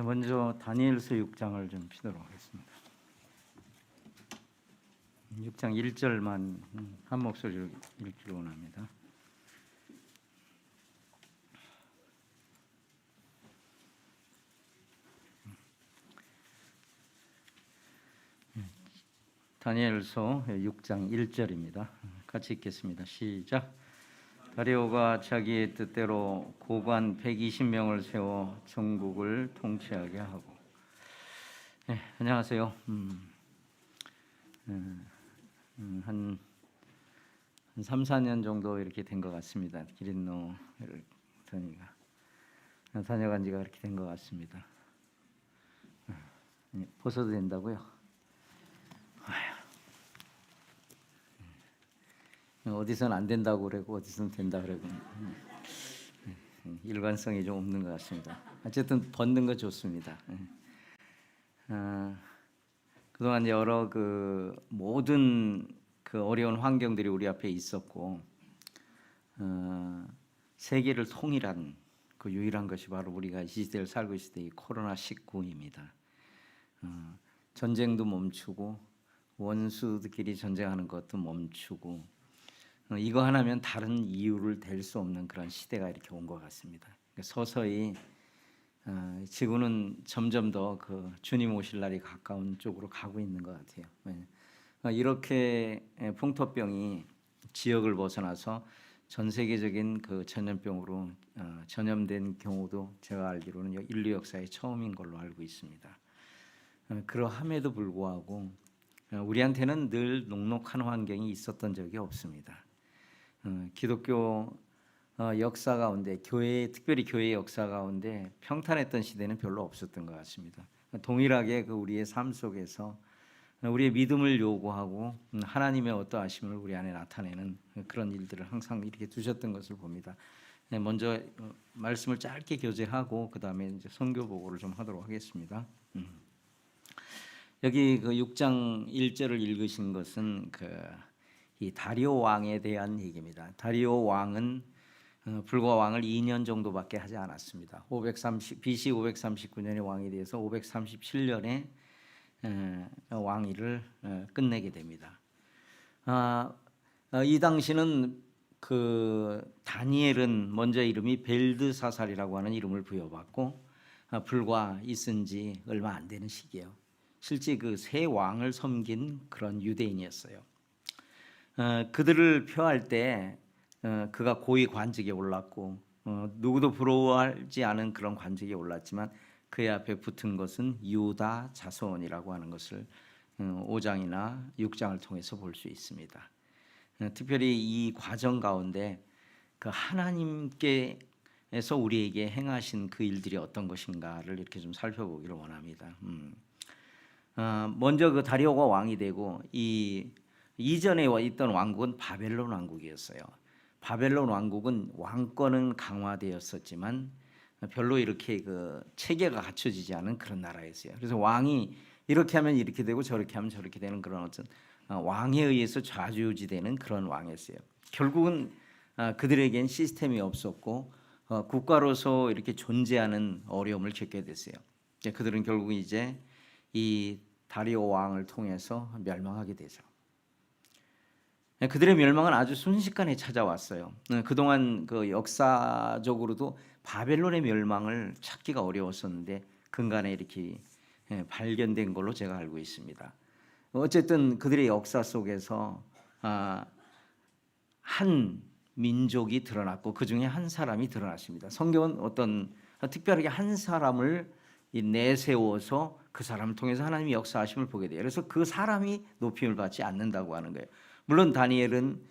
먼저 다니엘서 6장을 좀 피도록 하겠습니다. 6장 1절만 한 목소리로 읽기를 원합니다. 다니엘서 6장 1절입니다. 같이 읽겠습니다. 시작. 다리오가 자기의 뜻대로 고관 120명을 세워 전국을 통치하게 하고. 안녕하세요. 한 3, 4년 정도 이렇게 된 것 같습니다. 기린노를 다녀간 지가 그렇게 된 것 같습니다. 벗어도 된다고요? 어디서는 안 된다고 그러고 어디서는 된다 그러고 일관성이 좀 없는 것 같습니다. 어쨌든 벗는 거 좋습니다. 그동안 여러 모든 어려운 환경들이 우리 앞에 있었고 세계를 통일한 그 유일한 것이 바로 우리가 이 시대를 살고 있을 때 이 코로나19입니다. 전쟁도 멈추고 원수들끼리 전쟁하는 것도 멈추고 이거 하나면 다른 이유를 댈 수 없는 그런 시대가 이렇게 온 것 같습니다. 서서히 지구는 점점 더 주님 오실 날이 가까운 쪽으로 가고 있는 것 같아요. 이렇게 풍토병이 지역을 벗어나서 전 세계적인 전염병으로 전염된 경우도 제가 알기로는 인류 역사에 처음인 걸로 알고 있습니다. 그러함에도 불구하고 우리한테는 늘 녹록한 환경이 있었던 적이 없습니다. 기독교 역사 가운데 특별히 교회의 역사 가운데 평탄했던 시대는 별로 없었던 것 같습니다. 동일하게 우리의 삶 속에서 우리의 믿음을 요구하고 하나님의 어떠하심을 우리 안에 나타내는 그런 일들을 항상 이렇게 두셨던 것을 봅니다. 먼저 말씀을 짧게 교제하고 그 다음에 이제 선교 보고를 좀 하도록 하겠습니다. 여기 6장 1절을 읽으신 것은 이 다리오 왕에 대한 얘기입니다. 다리오 왕은 불과 왕을 2년 정도밖에 하지 않았습니다. BC 539년에 왕이 돼서 537년에 왕위를 끝내게 됩니다. 이 당시는 다니엘은 먼저 이름이 벨드사살이라고 하는 이름을 부여받고 불과 있은 지 얼마 안 되는 시기예요. 실제 세 왕을 섬긴 그런 유대인이었어요. 그들을 표할 때 그가 고위 관직에 올랐고 누구도 부러워하지 않은 그런 관직에 올랐지만 그의 앞에 붙은 것은 유다 자손이라고 하는 것을 5장이나 6장을 통해서 볼 수 있습니다. 특별히 이 과정 가운데 하나님께서 우리에게 행하신 그 일들이 어떤 것인가를 이렇게 좀 살펴보기를 원합니다. 먼저 다리오가 왕이 되고 이전에 있던 왕국은 바벨론 왕국이었어요. 바벨론 왕국은 왕권은 강화되었었지만 별로 이렇게 체계가 갖춰지지 않은 그런 나라였어요. 그래서 왕이 이렇게 하면 이렇게 되고 저렇게 하면 저렇게 되는 그런 어떤 왕에 의해서 좌지우지되는 그런 왕이었어요. 결국은 그들에겐 시스템이 없었고 국가로서 이렇게 존재하는 어려움을 겪게 됐어요. 그들은 결국 이제 이 다리오 왕을 통해서 멸망하게 되죠. 그들의 멸망은 아주 순식간에 찾아왔어요. 그동안 역사적으로도 바벨론의 멸망을 찾기가 어려웠었는데 근간에 이렇게 발견된 걸로 제가 알고 있습니다. 어쨌든 그들의 역사 속에서 한 민족이 드러났고 그 중에 한 사람이 드러났습니다. 성경은 특별하게 한 사람을 내세워서 그 사람을 통해서 하나님의 역사하심을 보게 돼요. 그래서 그 사람이 높임을 받지 않는다고 하는 거예요. 물론 다니엘은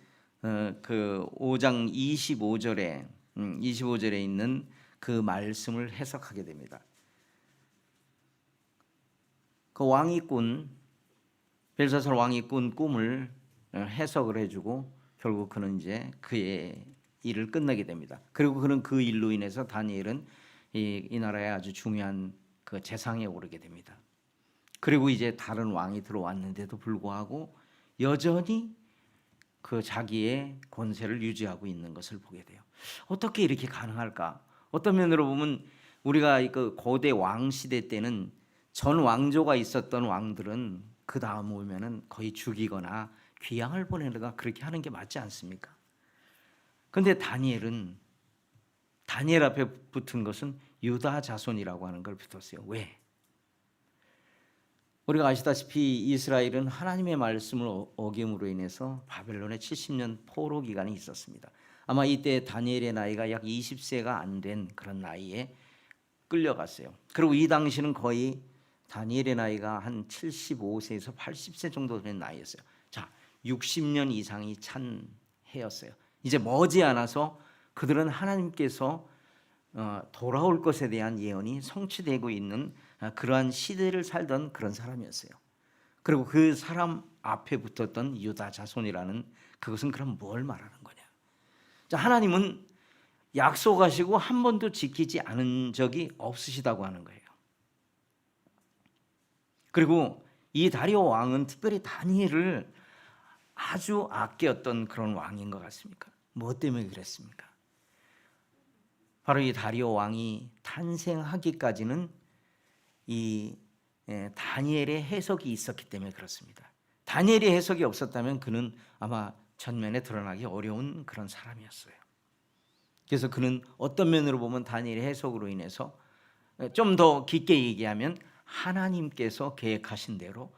5장 25절에 있는 그 말씀을 해석하게 됩니다. 왕이 벨사살 왕이 꾼 꿈을 해석을 해주고 결국 그는 이제 그의 일을 끝내게 됩니다. 그리고 그는 그 일로 인해서 다니엘은 이 나라의 아주 중요한 재상에 오르게 됩니다. 그리고 이제 다른 왕이 들어왔는데도 불구하고 여전히 자기의 권세를 유지하고 있는 것을 보게 돼요. 어떻게 이렇게 가능할까? 어떤 면으로 보면 우리가 그 고대 왕 시대 때는 전 왕조가 있었던 왕들은 그 다음 오면은 거의 죽이거나 귀양을 보내거나 그렇게 하는 게 맞지 않습니까? 근데 다니엘 앞에 붙은 것은 유다 자손이라고 하는 걸 붙었어요. 왜? 우리가 아시다시피 이스라엘은 하나님의 말씀을 어김으로 인해서 바벨론의 70년 포로 기간이 있었습니다. 아마 이때 다니엘의 나이가 약 20세가 안 된 그런 나이에 끌려갔어요. 그리고 이 당시는 거의 다니엘의 나이가 한 75세에서 80세 정도 된 나이였어요. 자, 60년 이상이 찬 해였어요. 이제 머지않아서 그들은 하나님께서 돌아올 것에 대한 예언이 성취되고 있는 그러한 시대를 살던 그런 사람이었어요. 그리고 그 사람 앞에 붙었던 유다 자손이라는 그것은 그럼 뭘 말하는 거냐? 자, 하나님은 약속하시고 한 번도 지키지 않은 적이 없으시다고 하는 거예요. 그리고 이 다리오 왕은 특별히 다니엘을 아주 아꼈던 그런 왕인 것 같습니까? 무엇 때문에 그랬습니까? 바로 이 다리오 왕이 탄생하기까지는 이 다니엘의 해석이 있었기 때문에 그렇습니다. 다니엘의 해석이 없었다면 그는 아마 전면에 드러나기 어려운 그런 사람이었어요. 그래서 그는 어떤 면으로 보면 다니엘의 해석으로 인해서 좀 더 깊게 얘기하면 하나님께서 계획하신 대로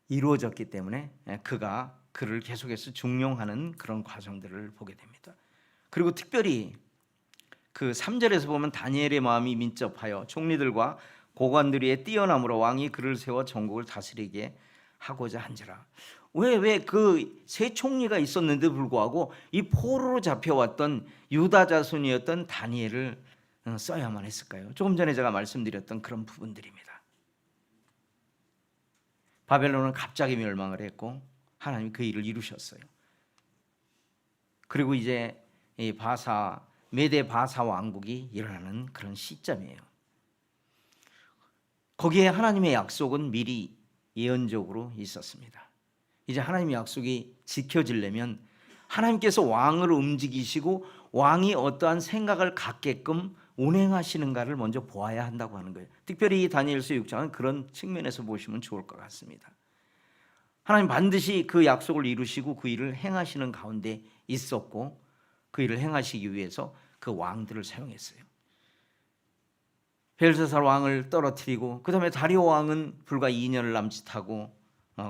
이루어졌기 때문에 그가 그를 계속해서 중용하는 그런 과정들을 보게 됩니다. 그리고 특별히 그 3절에서 보면 다니엘의 마음이 민첩하여 총리들과 고관들의 뛰어남으로 왕이 그를 세워 전국을 다스리게 하고자 한지라. 왜 그 세 총리가 있었는데 불구하고 이 포로로 잡혀왔던 유다 자손이었던 다니엘을 써야만 했을까요? 조금 전에 제가 말씀드렸던 그런 부분들입니다. 바벨론은 갑자기 멸망을 했고 하나님이 그 일을 이루셨어요. 그리고 이제 이 메데 바사 왕국이 일어나는 그런 시점이에요. 거기에 하나님의 약속은 미리 예언적으로 있었습니다. 이제 하나님의 약속이 지켜지려면 하나님께서 왕을 움직이시고 왕이 어떠한 생각을 갖게끔 운행하시는가를 먼저 보아야 한다고 하는 거예요. 특별히 이 다니엘서 6장은 그런 측면에서 보시면 좋을 것 같습니다. 하나님 반드시 그 약속을 이루시고 그 일을 행하시는 가운데 있었고 그 일을 행하시기 위해서 그 왕들을 사용했어요. 벨사살 왕을 떨어뜨리고 그 다음에 다리오 왕은 불과 2년을 남짓하고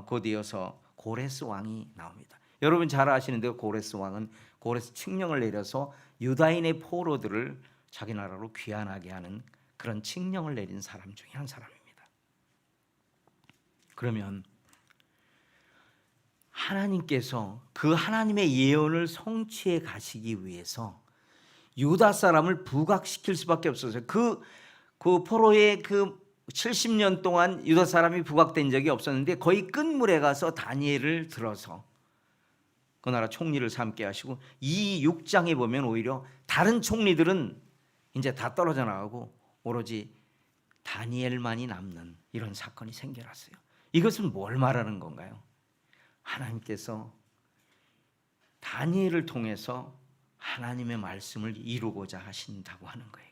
곧 이어서 고레스 왕이 나옵니다. 여러분 잘 아시는데 고레스 왕은 고레스 칙령을 내려서 유다인의 포로들을 자기 나라로 귀환하게 하는 그런 칙령을 내린 사람 중에 한 사람입니다. 그러면 하나님께서 그 하나님의 예언을 성취해 가시기 위해서 유다 사람을 부각시킬 수밖에 없었어요. 그 포로의 그 70년 동안 유다 사람이 부각된 적이 없었는데 거의 끝물에 가서 다니엘을 들어서 그 나라 총리를 삼게 하시고 이 6장에 보면 오히려 다른 총리들은 이제 다 떨어져 나가고 오로지 다니엘만이 남는 이런 사건이 생겨났어요. 이것은 뭘 말하는 건가요? 하나님께서 다니엘을 통해서 하나님의 말씀을 이루고자 하신다고 하는 거예요.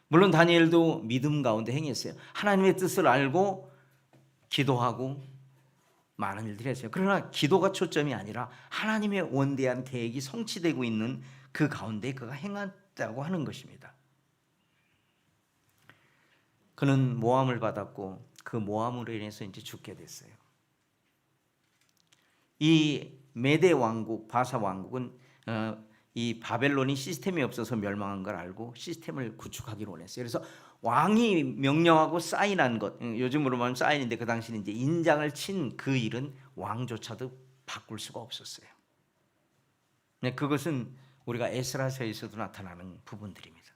물론 다니엘도 믿음 가운데 행했어요. 하나님의 뜻을 알고 기도하고 많은 일들을 했어요. 그러나 기도가 초점이 아니라 하나님의 원대한 계획이 성취되고 있는 그 가운데 그가 행했다고 하는 것입니다. 그는 모함을 받았고 그 모함으로 인해서 이제 죽게 됐어요. 이 메데 왕국, 바사 왕국은 이 바벨론이 시스템이 없어서 멸망한 걸 알고 시스템을 구축하기로 원했어요. 그래서 왕이 명령하고 사인한 것, 요즘으로 말하면 사인인데 그 당시는 이제 인장을 친 그 일은 왕조차도 바꿀 수가 없었어요. 그것은 우리가 에스라서에서도 나타나는 부분들입니다.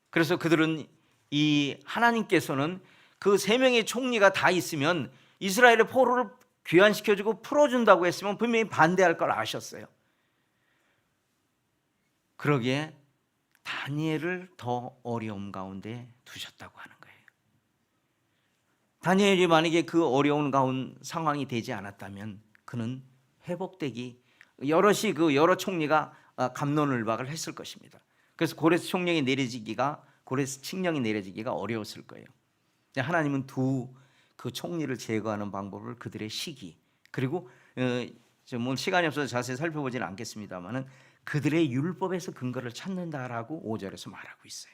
그래서 그들은 이 하나님께서는 그 세 명의 총리가 다 있으면 이스라엘의 포로를 귀환시켜주고 풀어준다고 했으면 분명히 반대할 걸 아셨어요. 그러기에 다니엘을 더 어려움 가운데 두셨다고 하는 거예요. 다니엘이 만약에 그 어려운 가운 상황이 되지 않았다면 그는 회복되기 여러 총리가 갑론을박을 했을 것입니다. 그래서 고레스 칙령이 내려지기가 어려웠을 거예요. 하나님은 그 총리를 제거하는 방법을 그들의 시기, 그리고 뭐 시간이 없어서 자세히 살펴보지는 않겠습니다만은 그들의 율법에서 근거를 찾는다라고 5절에서 말하고 있어요.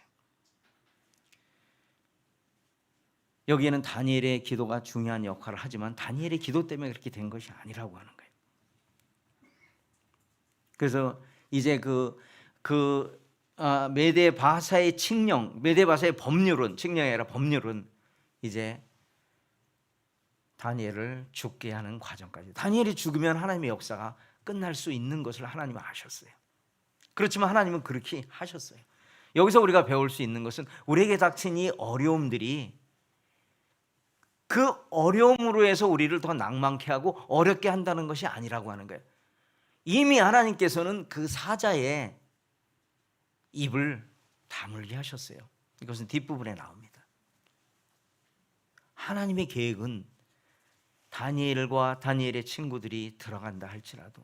여기에는 다니엘의 기도가 중요한 역할을 하지만 다니엘의 기도 때문에 그렇게 된 것이 아니라고 하는 거예요. 그래서 이제 메대 바사의 칙령, 메대 바사의 법률은, 칙령이 아니라 법률은 이제 다니엘을 죽게 하는 과정까지. 다니엘이 죽으면 하나님의 역사가 끝날 수 있는 것을 하나님은 아셨어요. 그렇지만 하나님은 그렇게 하셨어요. 여기서 우리가 배울 수 있는 것은 우리에게 닥친 이 어려움들이 그 어려움으로 해서 우리를 더 낭만케 하고 어렵게 한다는 것이 아니라고 하는 거예요. 이미 하나님께서는 그 사자의 입을 다물게 하셨어요. 이것은 뒷부분에 나옵니다. 하나님의 계획은 다니엘과 다니엘의 친구들이 들어간다 할지라도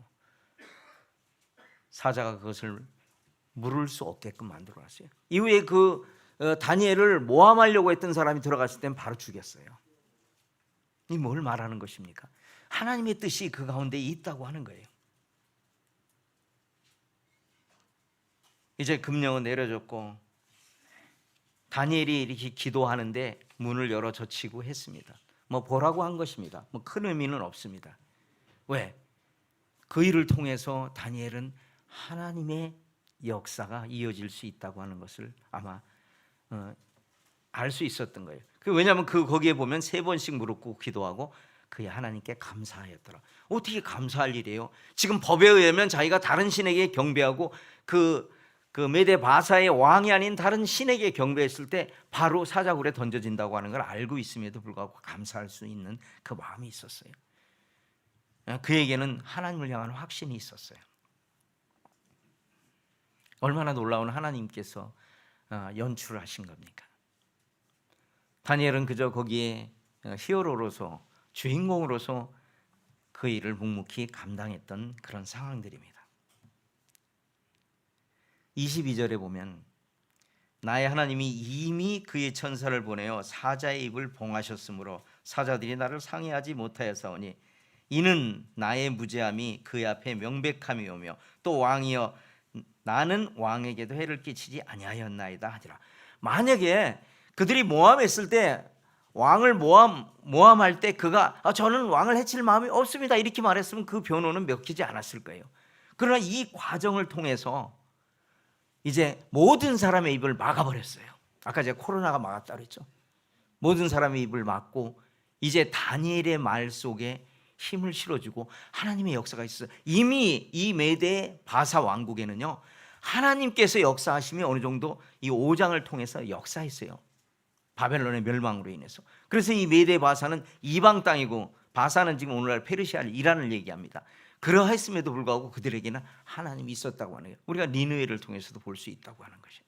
사자가 그것을 물을 수 없게끔 만들어놨어요. 이후에 다니엘을 모함하려고 했던 사람이 들어갔을 땐 바로 죽였어요. 이 뭘 말하는 것입니까? 하나님의 뜻이 그 가운데 있다고 하는 거예요. 이제 금령은 내려졌고 다니엘이 이렇게 기도하는데 문을 열어 젖히고 했습니다. 뭐 보라고 한 것입니다. 뭐 큰 의미는 없습니다. 왜? 그 일을 통해서 다니엘은 하나님의 역사가 이어질 수 있다고 하는 것을 아마 알 수 있었던 거예요. 왜냐하면 거기에 보면 3번씩 무릎 꿇고 기도하고 그의 하나님께 감사하였더라. 어떻게 감사할 일이에요? 지금 법에 의하면 자기가 다른 신에게 경배하고 그 메대 바사의 왕이 아닌 다른 신에게 경배했을 때 바로 사자굴에 던져진다고 하는 걸 알고 있음에도 불구하고 감사할 수 있는 그 마음이 있었어요. 그에게는 하나님을 향한 확신이 있었어요. 얼마나 놀라운 하나님께서 연출을 하신 겁니까? 다니엘은 그저 거기에 히어로로서, 주인공으로서 그 일을 묵묵히 감당했던 그런 상황들입니다. 22절에 보면 나의 하나님이 이미 그의 천사를 보내어 사자의 입을 봉하셨으므로 사자들이 나를 상해하지 못하였사오니 이는 나의 무죄함이 그의 앞에 명백함이오며 또 왕이여 나는 왕에게도 해를 끼치지 아니하였나이다 하지라. 만약에 그들이 모함했을 때 왕을 모함할 때 그가 저는 왕을 해칠 마음이 없습니다 이렇게 말했으면 그 변호는 먹히지 않았을 거예요. 그러나 이 과정을 통해서 이제 모든 사람의 입을 막아버렸어요. 아까 제가 코로나가 막았다고 했죠. 모든 사람의 입을 막고 이제 다니엘의 말 속에 힘을 실어주고 하나님의 역사가 있어요. 이미 이 메대 바사 왕국에는요 하나님께서 역사하심이 어느 정도 이 5장을 통해서 역사했어요. 바벨론의 멸망으로 인해서. 그래서 이 메대 바사는 이방 땅이고 바사는 지금 오늘날 페르시아 이란을 얘기합니다. 그러했음에도 불구하고 그들에게는 하나님이 있었다고 하는 거예요. 우리가 니느웨를 통해서도 볼 수 있다고 하는 것이에요.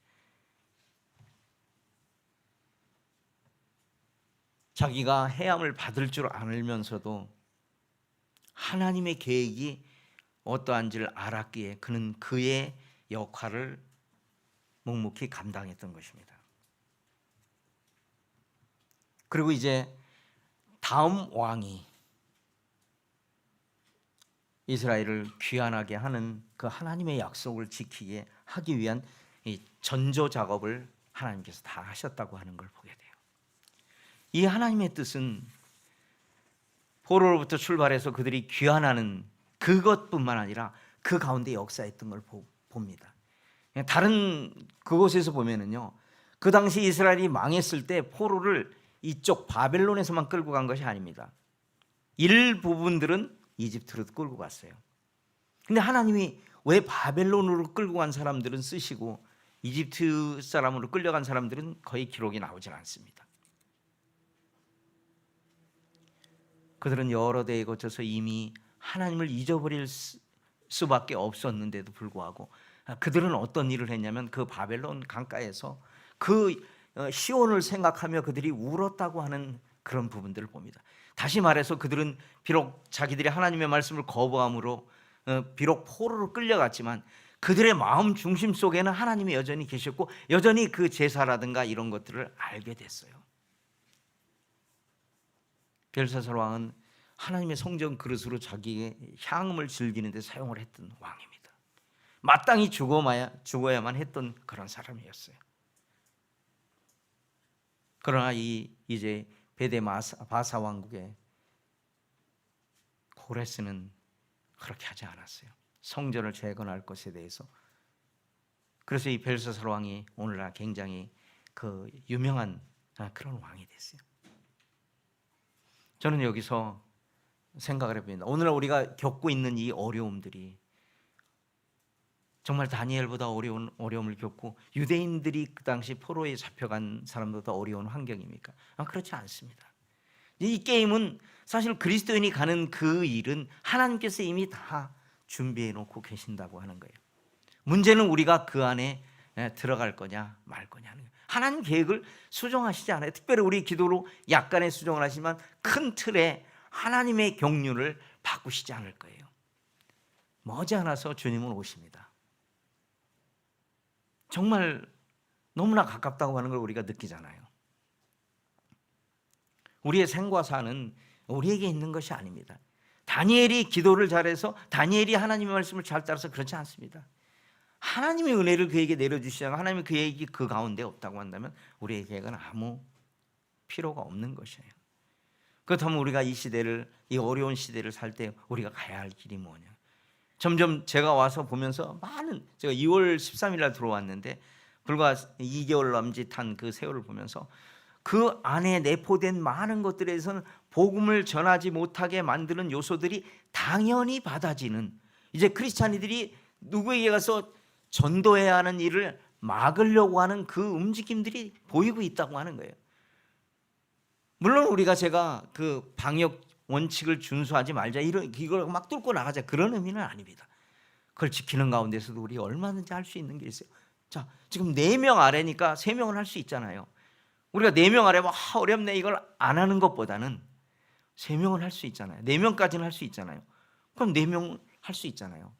자기가 해함을 받을 줄 알면서도 하나님의 계획이 어떠한지를 알았기에 그는 그의 역할을 묵묵히 감당했던 것입니다. 그리고 이제 다음 왕이 이스라엘을 귀환하게 하는 그 하나님의 약속을 지키게 하기 위한 이 전조 작업을 하나님께서 다 하셨다고 하는 걸 보게 돼요. 이 하나님의 뜻은 포로로부터 출발해서 그들이 귀환하는 그것뿐만 아니라 그 가운데 역사했던 걸 봅니다. 다른 그곳에서 보면은요, 그 당시 이스라엘이 망했을 때 포로를 이쪽 바벨론에서만 끌고 간 것이 아닙니다. 일부분들은 이집트로 끌고 갔어요. 근데 하나님이 왜 바벨론으로 끌고 간 사람들은 쓰시고 이집트 사람으로 끌려간 사람들은 거의 기록이 나오질 않습니다. 그들은 여러 대에 거쳐서 이미 하나님을 잊어버릴 수밖에 없었는데도 불구하고 그들은 어떤 일을 했냐면 그 바벨론 강가에서 그 시온을 생각하며 그들이 울었다고 하는 그런 부분들을 봅니다. 다시 말해서 그들은 비록 자기들이 하나님의 말씀을 거부함으로 비록 포로로 끌려갔지만 그들의 마음 중심 속에는 하나님이 여전히 계셨고 여전히 그 제사라든가 이런 것들을 알게 됐어요. 벨사살 왕은 하나님의 성전 그릇으로 자기의 향음을 즐기는 데 사용을 했던 왕입니다. 마땅히 죽어야만 했던 그런 사람이었어요. 그러나 이제 바사 왕국의 고레스는 그렇게 하지 않았어요. 성전을 재건할 것에 대해서. 그래서 이 벨사살 왕이 오늘날 굉장히 그 유명한 그런 왕이 됐어요. 저는 여기서 생각을 해봅니다. 오늘날 우리가 겪고 있는 이 어려움들이 정말 다니엘보다 어려운 어려움을 겪고 유대인들이 그 당시 포로에 잡혀간 사람보다 어려운 환경입니까? 그렇지 않습니다. 이 게임은 사실 그리스도인이 가는 그 일은 하나님께서 이미 다 준비해 놓고 계신다고 하는 거예요. 문제는 우리가 그 안에 들어갈 거냐 말 거냐 하는 거예요. 하나님 계획을 수정하시지 않아요. 특별히 우리 기도로 약간의 수정을 하시지만 큰 틀에 하나님의 경륜을 바꾸시지 않을 거예요. 머지않아서 주님은 오십니다. 정말 너무나 가깝다고 하는 걸 우리가 느끼잖아요. 우리의 생과 사는 우리에게 있는 것이 아닙니다. 다니엘이 기도를 잘해서 다니엘이 하나님의 말씀을 잘 따라서 그렇지 않습니다. 하나님의 은혜를 그에게 내려주시다가 하나님이 그에게 그 가운데 없다고 한다면 우리의 계획은 아무 필요가 없는 것이에요. 그렇다면 우리가 이 시대를, 이 어려운 시대를 살 때 우리가 가야 할 길이 뭐냐? 점점 제가 와서 보면서 제가 2월 13일 날 들어왔는데 불과 2개월 남짓한 그 세월을 보면서 그 안에 내포된 많은 것들에 대해서는 복음을 전하지 못하게 만드는 요소들이 당연히 받아지는, 이제 크리스찬이들이 누구에게 가서 전도해야 하는 일을 막으려고 하는 그 움직임들이 보이고 있다고 하는 거예요. 물론 제가 그 방역 원칙을 준수하지 말자 이걸 막 뚫고 나가자 그런 의미는 아닙니다. 그걸 지키는 가운데서도 우리 얼마든지 할 수 있는 게 있어요. 자, 지금 4명 아래니까 3명은 할 수 있잖아요. 우리가 4명 아래 어렵네 이걸 안 하는 것보다는 3명은 할 수 있잖아요. 4명까지는 할 수 있잖아요. 그럼 4명 할 수 있잖아요.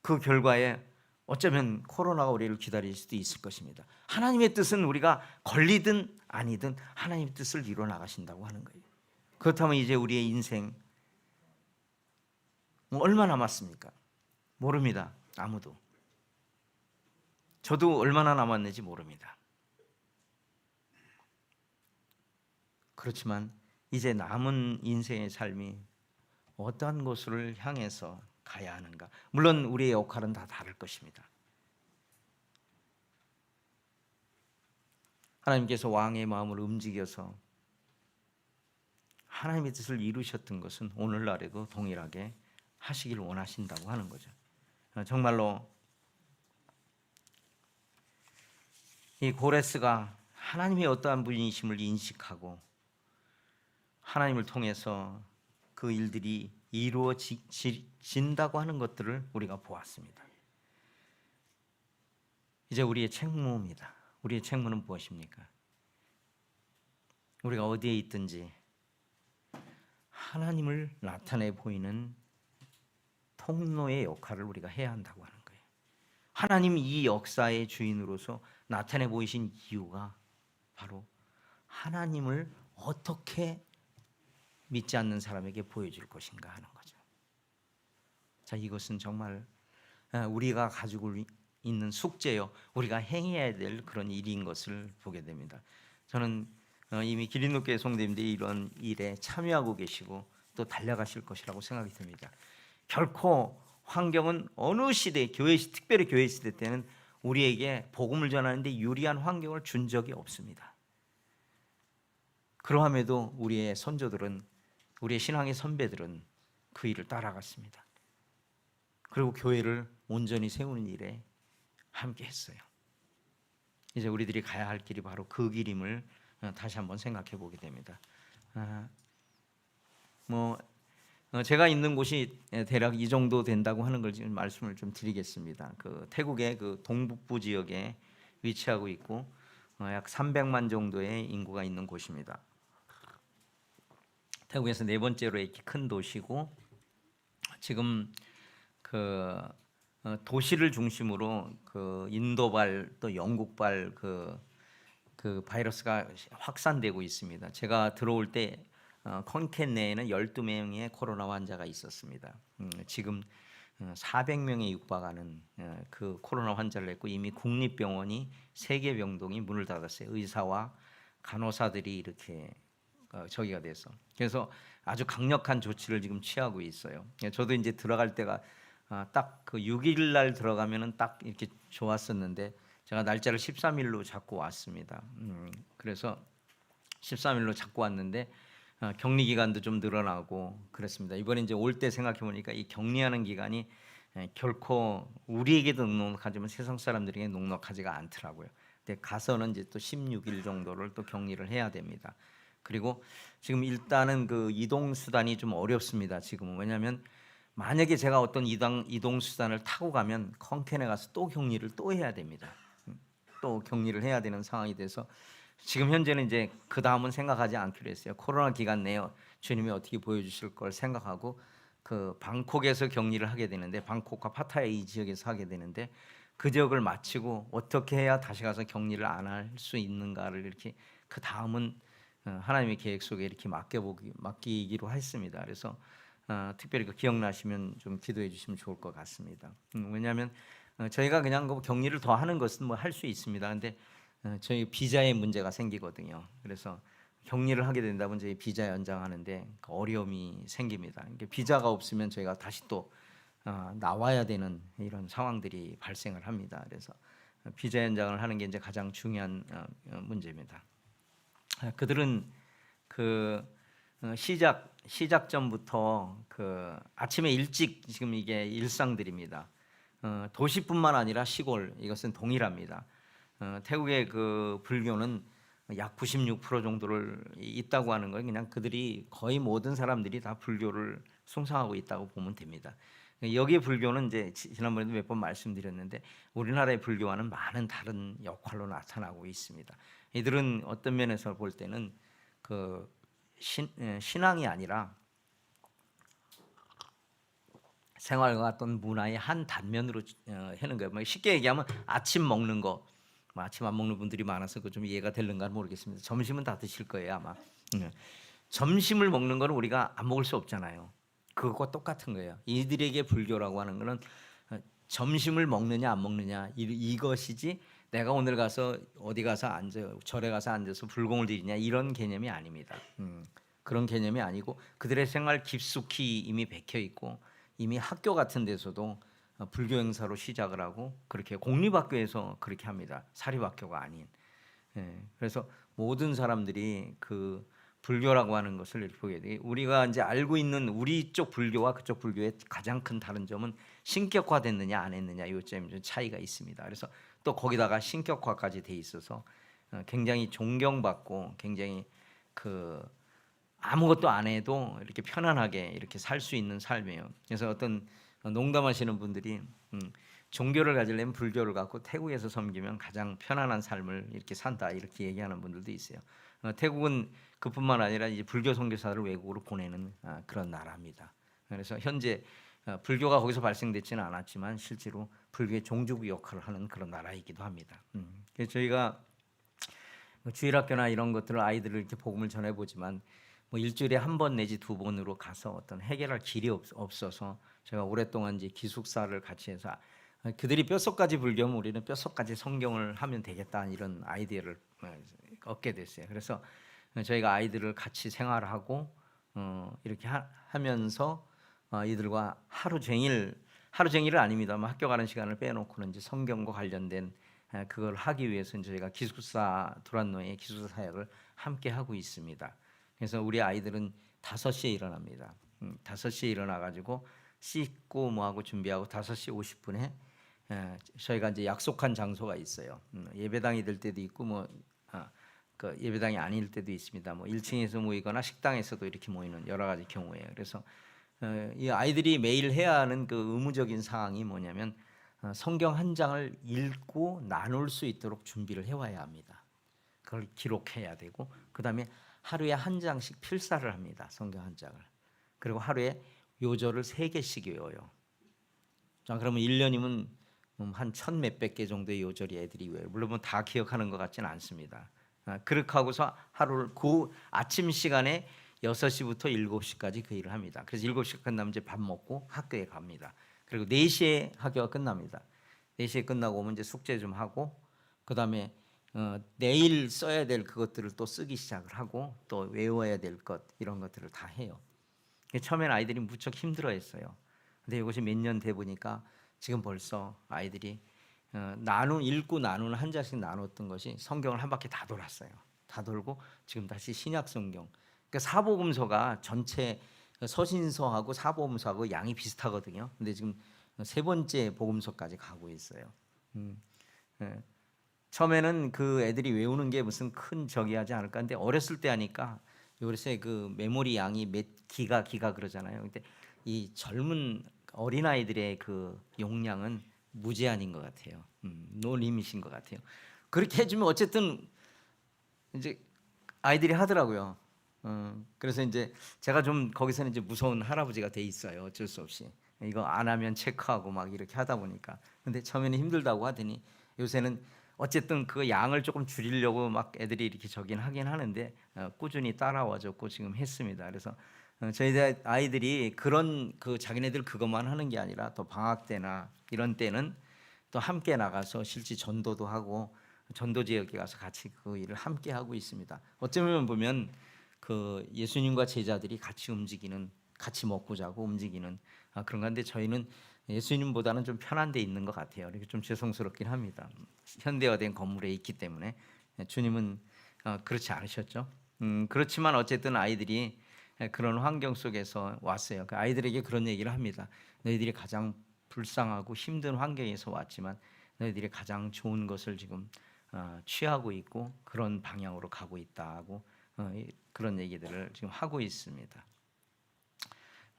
그 결과에 어쩌면 코로나가 우리를 기다릴 수도 있을 것입니다. 하나님의 뜻은 우리가 걸리든 아니든 하나님의 뜻을 이루어 나가신다고 하는 거예요. 그렇다면 이제 우리의 인생 얼마 남았습니까? 모릅니다. 아무도. 저도 얼마나 남았는지 모릅니다. 그렇지만 이제 남은 인생의 삶이 어떠한 곳을 향해서 가야 하는가? 물론 우리의 역할은 다 다를 것입니다. 하나님께서 왕의 마음을 움직여서 하나님의 뜻을 이루셨던 것은 오늘날에도 동일하게 하시길 원하신다고 하는 거죠. 정말로 이 고레스가 하나님의 어떠한 분이심을 인식하고 하나님을 통해서 그 일들이 이루어진다고 하는 것들을 우리가 보았습니다. 이제 우리의 책무입니다. 우리의 책무는 무엇입니까? 우리가 어디에 있든지 하나님을 나타내 보이는 통로의 역할을 우리가 해야 한다고 하는 거예요. 하나님이 이 역사의 주인으로서 나타내 보이신 이유가 바로 하나님을 어떻게 믿지 않는 사람에게 보여줄 것인가 하는 거죠. 자, 이것은 정말 우리가 가지고 있는 숙제요, 우리가 행해야 될 그런 일인 것을 보게 됩니다. 저는 이미 기린노교회 성도님들이 이런 일에 참여하고 계시고 또 달려가실 것이라고 생각이 듭니다. 결코 환경은 어느 시대, 특별히 교회 시대 때는 우리에게 복음을 전하는데 유리한 환경을 준 적이 없습니다. 그러함에도 우리의 선조들은, 우리의 신앙의 선배들은 그 일을 따라갔습니다. 그리고 교회를 온전히 세우는 일에 함께 했어요. 이제 우리들이 가야 할 길이 바로 그 길임을 다시 한번 생각해 보게 됩니다. 제가 있는 곳이 대략 이 정도 된다고 하는 걸 지금 말씀을 좀 드리겠습니다. 그 태국의 그 동북부 지역에 위치하고 있고 약 300만 정도의 인구가 있는 곳입니다. 태국에서 4번째로 이렇게 큰 도시고 지금 그 도시를 중심으로 그 인도발 또 영국발 그 바이러스가 확산되고 있습니다. 제가 들어올 때 컨켄 내에는 12명의 코로나 환자가 있었습니다. 지금 400명에 육박하는 그 코로나 환자를 했고 이미 국립병원이 3개 병동이 문을 닫았어요. 의사와 간호사들이 이렇게 저기가 돼서 그래서 아주 강력한 조치를 지금 취하고 있어요. 저도 이제 들어갈 때가 딱 그 6일 날 들어가면은 딱 이렇게 좋았었는데 제가 날짜를 13일로 잡고 왔습니다. 그래서 13일로 잡고 왔는데 격리 기간도 좀 늘어나고 그렇습니다. 이번에 이제 올 때 생각해 보니까 이 격리하는 기간이 결코 우리에게도 넉넉하지만 세상 사람들에게 넉넉하지가 않더라고요. 근데 가서는 이제 또 16일 정도를 또 격리를 해야 됩니다. 그리고 지금 일단은 그 이동 수단이 좀 어렵습니다. 지금은 왜냐하면 만약에 제가 어떤 이동 수단을 타고 가면 컨켄에 가서 또 격리를 또 해야 됩니다. 또 격리를 해야 되는 상황이 돼서 지금 현재는 이제 그 다음은 생각하지 않기로 했어요. 코로나 기간 내에 주님이 어떻게 보여주실 걸 생각하고 그 방콕에서 격리를 하게 되는데 방콕과 파타야 이 지역에서 하게 되는데 그 지역을 마치고 어떻게 해야 다시 가서 격리를 안 할 수 있는가를 이렇게 그 다음은 하나님의 계획 속에 이렇게 맡기기로 했습니다. 그래서 특별히 그 기억나시면 좀 기도해 주시면 좋을 것 같습니다. 왜냐하면 저희가 그냥 그 격리를 더 하는 것은 뭐 할 수 있습니다. 근데 저희 비자의 문제가 생기거든요. 그래서 격리를 하게 된다면 저희 비자 연장하는데 어려움이 생깁니다. 그러니까 비자가 없으면 저희가 다시 또 나와야 되는 이런 상황들이 발생을 합니다. 그래서 비자 연장을 하는 게 이제 가장 중요한 문제입니다. 그들은 그 시작 전부터 그 아침에 일찍 지금 이게 일상들입니다. 도시뿐만 아니라 시골 이것은 동일합니다. 태국의 그 불교는 약 96% 정도를 있다고 하는 거예요. 그냥 그들이 거의 모든 사람들이 다 불교를 숭상하고 있다고 보면 됩니다. 여기에 불교는 이제 지난번에도 몇 번 말씀드렸는데 우리나라의 불교와는 많은 다른 역할로 나타나고 있습니다. 이들은 어떤 면에서 볼 때는 그 신앙이 아니라 생활과 어떤 문화의 한 단면으로 하는 거예요. 뭐 쉽게 얘기하면 아침 먹는 거, 뭐 아침 안 먹는 분들이 많아서 그 좀 이해가 될는가 모르겠습니다. 점심은 다 드실 거예요 아마. 점심을 먹는 거는 우리가 안 먹을 수 없잖아요. 그것과 똑같은 거예요. 이들에게 불교라고 하는 거는 점심을 먹느냐 안 먹느냐 이것이지 내가 오늘 가서 어디 가서 앉아 절에 가서 앉아서 불공을 드리냐 이런 개념이 아닙니다. 그런 개념이 아니고 그들의 생활 깊숙이 이미 박혀 있고 이미 학교 같은 데서도 불교 행사로 시작을 하고 그렇게 공립학교에서 그렇게 합니다. 사립학교가 아닌. 그래서 모든 사람들이 그 불교라고 하는 것을 이렇게 보게 돼. 우리가 이제 알고 있는 우리 쪽 불교와 그쪽 불교의 가장 큰 다른 점은 신격화됐느냐 안 했느냐 이 점이 좀 차이가 있습니다. 그래서 또 거기다가 신격화까지 돼 있어서 굉장히 존경받고 굉장히 그 아무것도 안 해도 이렇게 편안하게 이렇게 살 수 있는 삶이에요. 그래서 어떤 농담하시는 분들이 종교를 가지려면 불교를 갖고 태국에서 섬기면 가장 편안한 삶을 이렇게 산다 이렇게 얘기하는 분들도 있어요. 태국은 그뿐만 아니라 이제 불교 선교사를 외국으로 보내는 그런 나라입니다. 그래서 현재 불교가 거기서 발생됐지는 않았지만 실제로 불교의 종주국 역할을 하는 그런 나라이기도 합니다. 그래서 저희가 주일학교나 이런 것들을 아이들을 이렇게 복음을 전해보지만 뭐 일주일에 한 번 내지 두 번으로 가서 어떤 해결할 길이 없어서 제가 오랫동안 이제 기숙사를 같이 해서 그들이 뼛속까지 불교면 우리는 뼛속까지 성경을 하면 되겠다 이런 아이디어를 얻게 됐어요. 그래서 저희가 아이들을 같이 생활하고 이렇게 하면서 이들과 하루 종일은 아닙니다만 학교 가는 시간을 빼놓고는 이제 성경과 관련된 그걸 하기 위해서 저희가 기숙사 두란노의 기숙사 사역을 함께 하고 있습니다. 그래서 우리 아이들은 5시에 일어납니다. 5시에 일어나 가지고 씻고 뭐하고 준비하고 5시 50분에 저희가 이제 약속한 장소가 있어요. 예배당이 될 때도 있고 그 예배당이 아닐 때도 있습니다. 뭐 1층에서 모이거나 식당에서도 이렇게 모이는 여러 가지 경우예요. 그래서 이 아이들이 매일 해야 하는 그 의무적인 사항이 뭐냐면 성경 한 장을 읽고 나눌 수 있도록 준비를 해와야 합니다. 그걸 기록해야 되고 그다음에 하루에 한 장씩 필사를 합니다. 성경 한 장을. 그리고 하루에 요절을 3개씩 외워요. 자, 그러면 1년이면 한 천 몇백 개 정도의 요절이 애들이 외워요. 물론 뭐다 기억하는 것 같지는 않습니다. 그렇게 하고서 하루를 그 아침 시간에 6시부터 7시까지 그 일을 합니다. 그래서 7시 끝나면 이제 밥 먹고 학교에 갑니다. 그리고 4시에 학교가 끝납니다. 4시에 끝나고 오면 이제 숙제 좀 하고 그다음에 내일 써야 될 그것들을 또 쓰기 시작을 하고 또 외워야 될 것 이런 것들을 다 해요. 처음에는 아이들이 무척 힘들어했어요. 근데 이것이 몇 년 돼 보니까 지금 벌써 아이들이 읽고 나누는 한 장씩 나눴던 것이 성경을 한 바퀴 다 돌았어요. 다 돌고 지금 다시 신약 성경. 그러니까 사복음서가 전체 서신서하고 사복음서하고 양이 비슷하거든요. 근데 지금 세 번째 복음서까지 가고 있어요. 예. 처음에는 그 애들이 외우는 게 무슨 큰 적이 하지 않을까 근데 어렸을 때 하니까 요새 그 메모리 양이 몇 기가 그러잖아요. 근데 이 젊은 어린 아이들의 그 용량은 무제한인 것 같아요. 노 리밋인 것 같아요. 그렇게 해주면 어쨌든 이제 아이들이 하더라고요. 그래서 이제 제가 좀 거기서는 이제 무서운 할아버지가 돼 있어요. 어쩔 수 없이 이거 안 하면 체크하고 막 이렇게 하다 보니까. 근데 처음에는 힘들다고 하더니 요새는 어쨌든 그 양을 조금 줄이려고 막 애들이 이렇게 저긴 하긴 하는데 꾸준히 따라와줬고 지금 했습니다. 그래서 저희 아이들이 그런 그 자기네들 그것만 하는 게 아니라 또 방학 때나 이런 때는 또 함께 나가서 실제 전도도 하고 전도 지역에 가서 같이 그 일을 함께 하고 있습니다. 어쩌면 보면 그 예수님과 제자들이 같이 움직이는 같이 먹고 자고 움직이는 그런 건데 저희는 예수님보다는 좀 편한 데 있는 것 같아요. 이렇게 좀 죄송스럽긴 합니다. 현대화된 건물에 있기 때문에 주님은 그렇지 않으셨죠. 그렇지만 어쨌든 아이들이 그런 환경 속에서 왔어요. 그 아이들에게 그런 얘기를 합니다. 너희들이 가장 불쌍하고 힘든 환경에서 왔지만 너희들이 가장 좋은 것을 지금 취하고 있고 그런 방향으로 가고 있다고 그런 얘기들을 지금 하고 있습니다.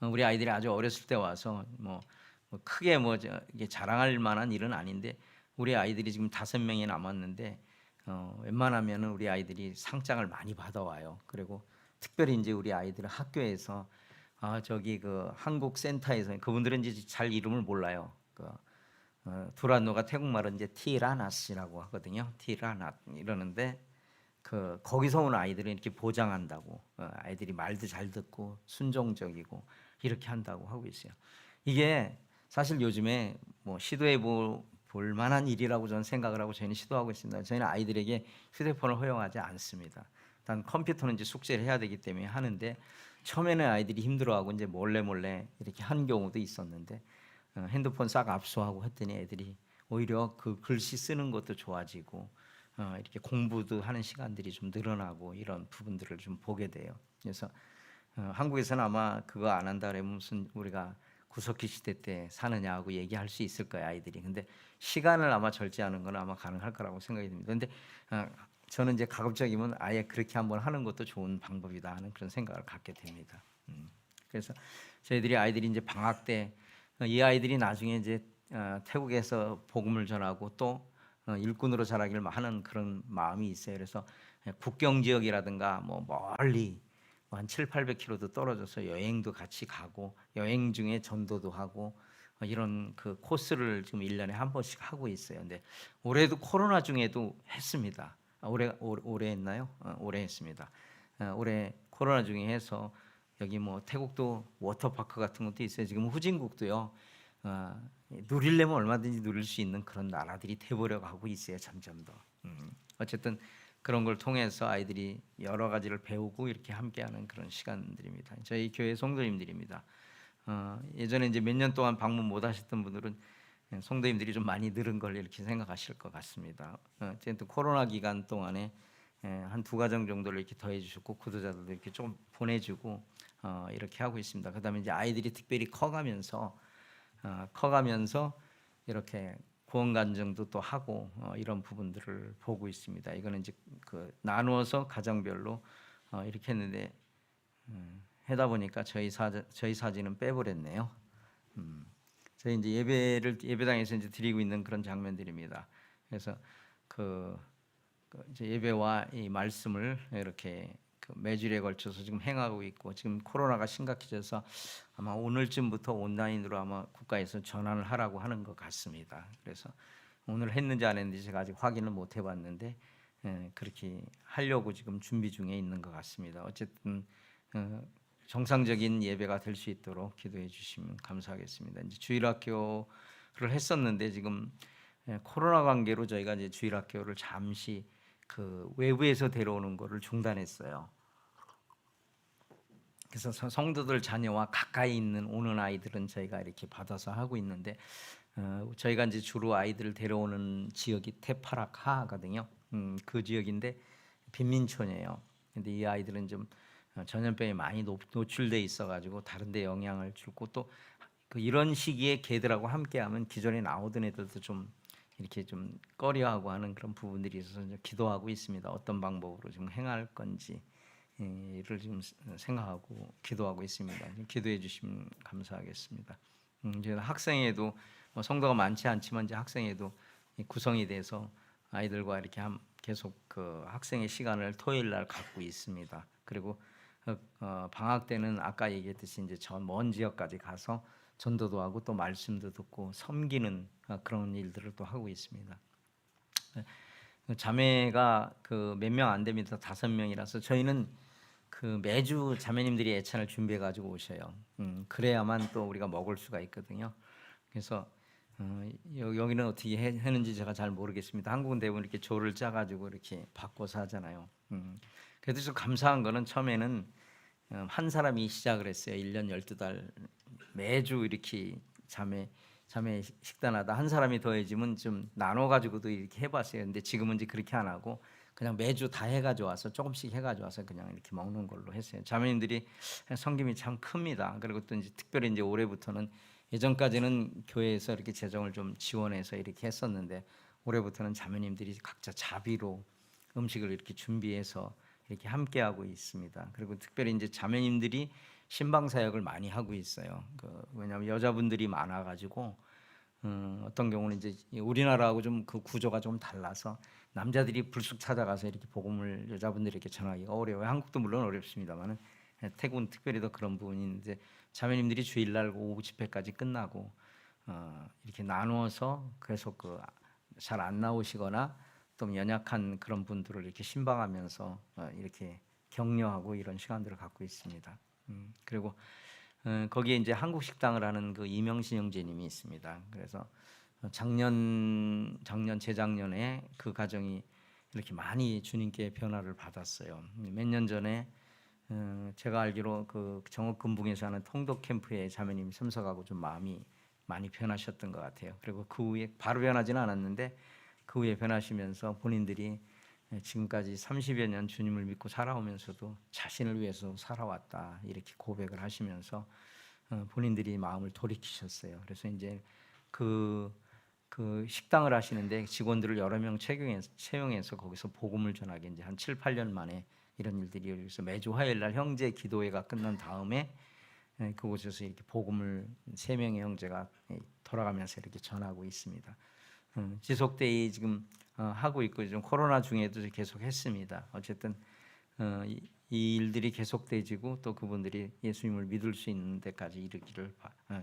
우리 아이들이 아주 어렸을 때 와서 뭐 크게 이게 자랑할 만한 일은 아닌데 우리 아이들이 지금 5명이 남았는데 웬만하면은 우리 아이들이 상장을 많이 받아와요. 그리고 특별히 이제 우리 아이들 학교에서 저기 그 한국 센터에서 그분들은 이제 잘 이름을 몰라요. 두란노가 태국말은 이제 티라나스라고 하거든요. 티라낫 이러는데 그 거기서 온 아이들은 이렇게 보장한다고 아이들이 말도 잘 듣고 순종적이고 이렇게 한다고 하고 있어요. 이게 사실 요즘에 뭐 시도해 볼 만한 일이라고 저는 생각을 하고 저희는 시도하고 있습니다. 저희는 아이들에게 휴대폰을 허용하지 않습니다. 단 컴퓨터는 이제 숙제를 해야 되기 때문에 하는데 처음에는 아이들이 힘들어하고 이제 몰래 이렇게 한 경우도 있었는데 핸드폰 싹 압수하고 했더니 애들이 오히려 그 글씨 쓰는 것도 좋아지고 이렇게 공부도 하는 시간들이 좀 늘어나고 이런 부분들을 좀 보게 돼요. 그래서 한국에서는 아마 그거 안 한다 그러면 무슨 우리가 구석기 시대 때 사느냐고 얘기할 수 있을 거예요 아이들이. 근데 시간을 아마 절제하는 건 아마 가능할 거라고 생각이 듭니다. 근데 저는 이제 가급적이면 아예 그렇게 한번 하는 것도 좋은 방법이다 하는 그런 생각을 갖게 됩니다. 그래서 저희들이 아이들이 이제 방학 때 이 아이들이 나중에 이제 태국에서 복음을 전하고 또 일꾼으로 자라기를 하는 그런 마음이 있어요. 그래서 국경 지역이라든가 뭐 멀리 한 700~800km도 떨어져서 여행도 같이 가고 여행 중에 전도도 하고 이런 그 코스를 지금 1년에 한 번씩 하고 있어요. 근데 올해도 코로나 중에도 했습니다. 올해 했나요? 올해 했습니다. 올해 코로나 중에 해서 여기 뭐 태국도 워터파크 같은 것도 있어요. 지금 후진국도요. 누리려면 얼마든지 누릴 수 있는 그런 나라들이 돼보려고 하고 있어요. 점점 더. 어쨌든 그런 걸 통해서 아이들이 여러 가지를 배우고 이렇게 함께하는 그런 시간들입니다. 저희 교회 성도님들입니다. 예전에 이제 몇 년 동안 방문 못 하셨던 분들은 성도님들이 좀 많이 늘은 걸 이렇게 생각하실 것 같습니다. 어쨌든 코로나 기간 동안에 한 2가정 정도를 이렇게 더해 주셨고 구도자들도 이렇게 좀 보내주고 이렇게 하고 있습니다. 그다음에 이제 아이들이 특별히 커가면서 이렇게 구원 간증도 또 하고 이런 부분들을 보고 있습니다. 이거는 이제 그 나누어서 가정별로 이렇게 했는데 하다 보니까 저희 사진은 빼버렸네요. 저희 이제 예배당에서 이제 드리고 있는 그런 장면들입니다. 그래서 이제 예배와 이 말씀을 이렇게 그 매주일에 걸쳐서 지금 행하고 있고 지금 코로나가 심각해져서 아마 오늘쯤부터 온라인으로 아마 국가에서 전환을 하라고 하는 것 같습니다. 그래서 오늘 했는지 안 했는지 제가 아직 확인을 못 해봤는데 그렇게 하려고 지금 준비 중에 있는 것 같습니다. 어쨌든 정상적인 예배가 될 수 있도록 기도해 주시면 감사하겠습니다. 이제 주일학교를 했었는데 지금 코로나 관계로 저희가 이제 주일학교를 잠시 그 외부에서 데려오는 거를 중단했어요. 그래서 성도들 자녀와 가까이 있는 오는 아이들은 저희가 이렇게 받아서 하고 있는데 저희가 이제 주로 아이들을 데려오는 지역이 테파라카거든요. 그 지역인데 빈민촌이에요. 근데 이 아이들은 좀 전염병에 많이 노출돼 있어가지고 다른데 영향을 주고 또 그 이런 시기에 걔들하고 함께하면 기존에 나오던 애들도 좀 이렇게 좀 꺼려하고 하는 그런 부분들이 있어서 이제 기도하고 있습니다. 어떤 방법으로 좀 행할 건지를 지금 생각하고 기도하고 있습니다. 기도해 주시면 감사하겠습니다. 이제 학생회도 성도가 많지 않지만 이제 학생회도 구성이 돼서 아이들과 이렇게 계속 그 학생의 시간을 토요일 날 갖고 있습니다. 그리고 방학 때는 아까 얘기했듯이 이제 저 먼 지역까지 가서 전도도 하고 또 말씀도 듣고 섬기는 그런 일들을 또 하고 있습니다. 자매가 그 몇 명 안 됩니다. 5명이라서 저희는 그 매주 자매님들이 예찬을 준비해 가지고 오셔요. 그래야만 또 우리가 먹을 수가 있거든요. 그래서 여기는 어떻게 했는지 제가 잘 모르겠습니다. 한국은 대부분 이렇게 조를 짜 가지고 이렇게 바꿔서 하잖아요. 그래도 좀 감사한 거는 처음에는 한 사람이 시작을 했어요. 1년 12달 매주 이렇게 자매 식단하다 한 사람이 더해지면 좀 나눠 가지고도 이렇게 해봤어요. 근데 지금은 이제 그렇게 안 하고 그냥 매주 다 해가지고 와서 조금씩 해가지고 와서 그냥 이렇게 먹는 걸로 했어요. 자매님들이 섬김이 참 큽니다. 그리고 또 이제 특별히 이제 올해부터는 예전까지는 교회에서 이렇게 재정을 좀 지원해서 이렇게 했었는데 올해부터는 자매님들이 각자 자비로 음식을 이렇게 준비해서 이렇게 함께하고 있습니다. 그리고 특별히 이제 자매님들이 신방 사역을 많이 하고 있어요. 왜냐하면 여자분들이 많아가지고 어떤 경우는 이제 우리나라하고 좀 그 구조가 좀 달라서 남자들이 불쑥 찾아가서 이렇게 복음을 여자분들에게 전하기가 어려워요. 한국도 물론 어렵습니다만은 태국은 특별히 더 그런 부분이 있는데 자매님들이 주일날 오후 집회까지 끝나고 이렇게 나누어서 계속 그 잘 안 나오시거나 좀 연약한 그런 분들을 이렇게 신방하면서 이렇게 격려하고 이런 시간들을 갖고 있습니다. 그리고 거기에 이제 한국 식당을 하는 그 이명신 형제님이 있습니다. 그래서 재작년에 그 가정이 이렇게 많이 주님께 변화를 받았어요. 몇 년 전에 제가 알기로 그 정읍 금붕에서 하는 통독 캠프에 자매님이 참석하고 좀 마음이 많이 변하셨던 것 같아요. 그리고 그 후에 바로 변하지는 않았는데 그 후에 변하시면서 본인들이 지금까지 30여 년 주님을 믿고 살아오면서도 자신을 위해서 살아왔다 이렇게 고백을 하시면서 본인들이 마음을 돌이키셨어요. 그래서 이제 그 식당을 하시는데 직원들을 여러 명 채용해서 거기서 복음을 전하게 이제 한 7, 8년 만에 이런 일들이 여기서 매주 화요일 날 형제 기도회가 끝난 다음에 그곳에서 이렇게 복음을 3명의 형제가 돌아가면서 이렇게 전하고 있습니다. 지속되이 지금 하고 있고 좀 코로나 중에도 계속 했습니다. 어쨌든 이 일들이 계속되지고 또 그분들이 예수님을 믿을 수 있는 데까지 이르기를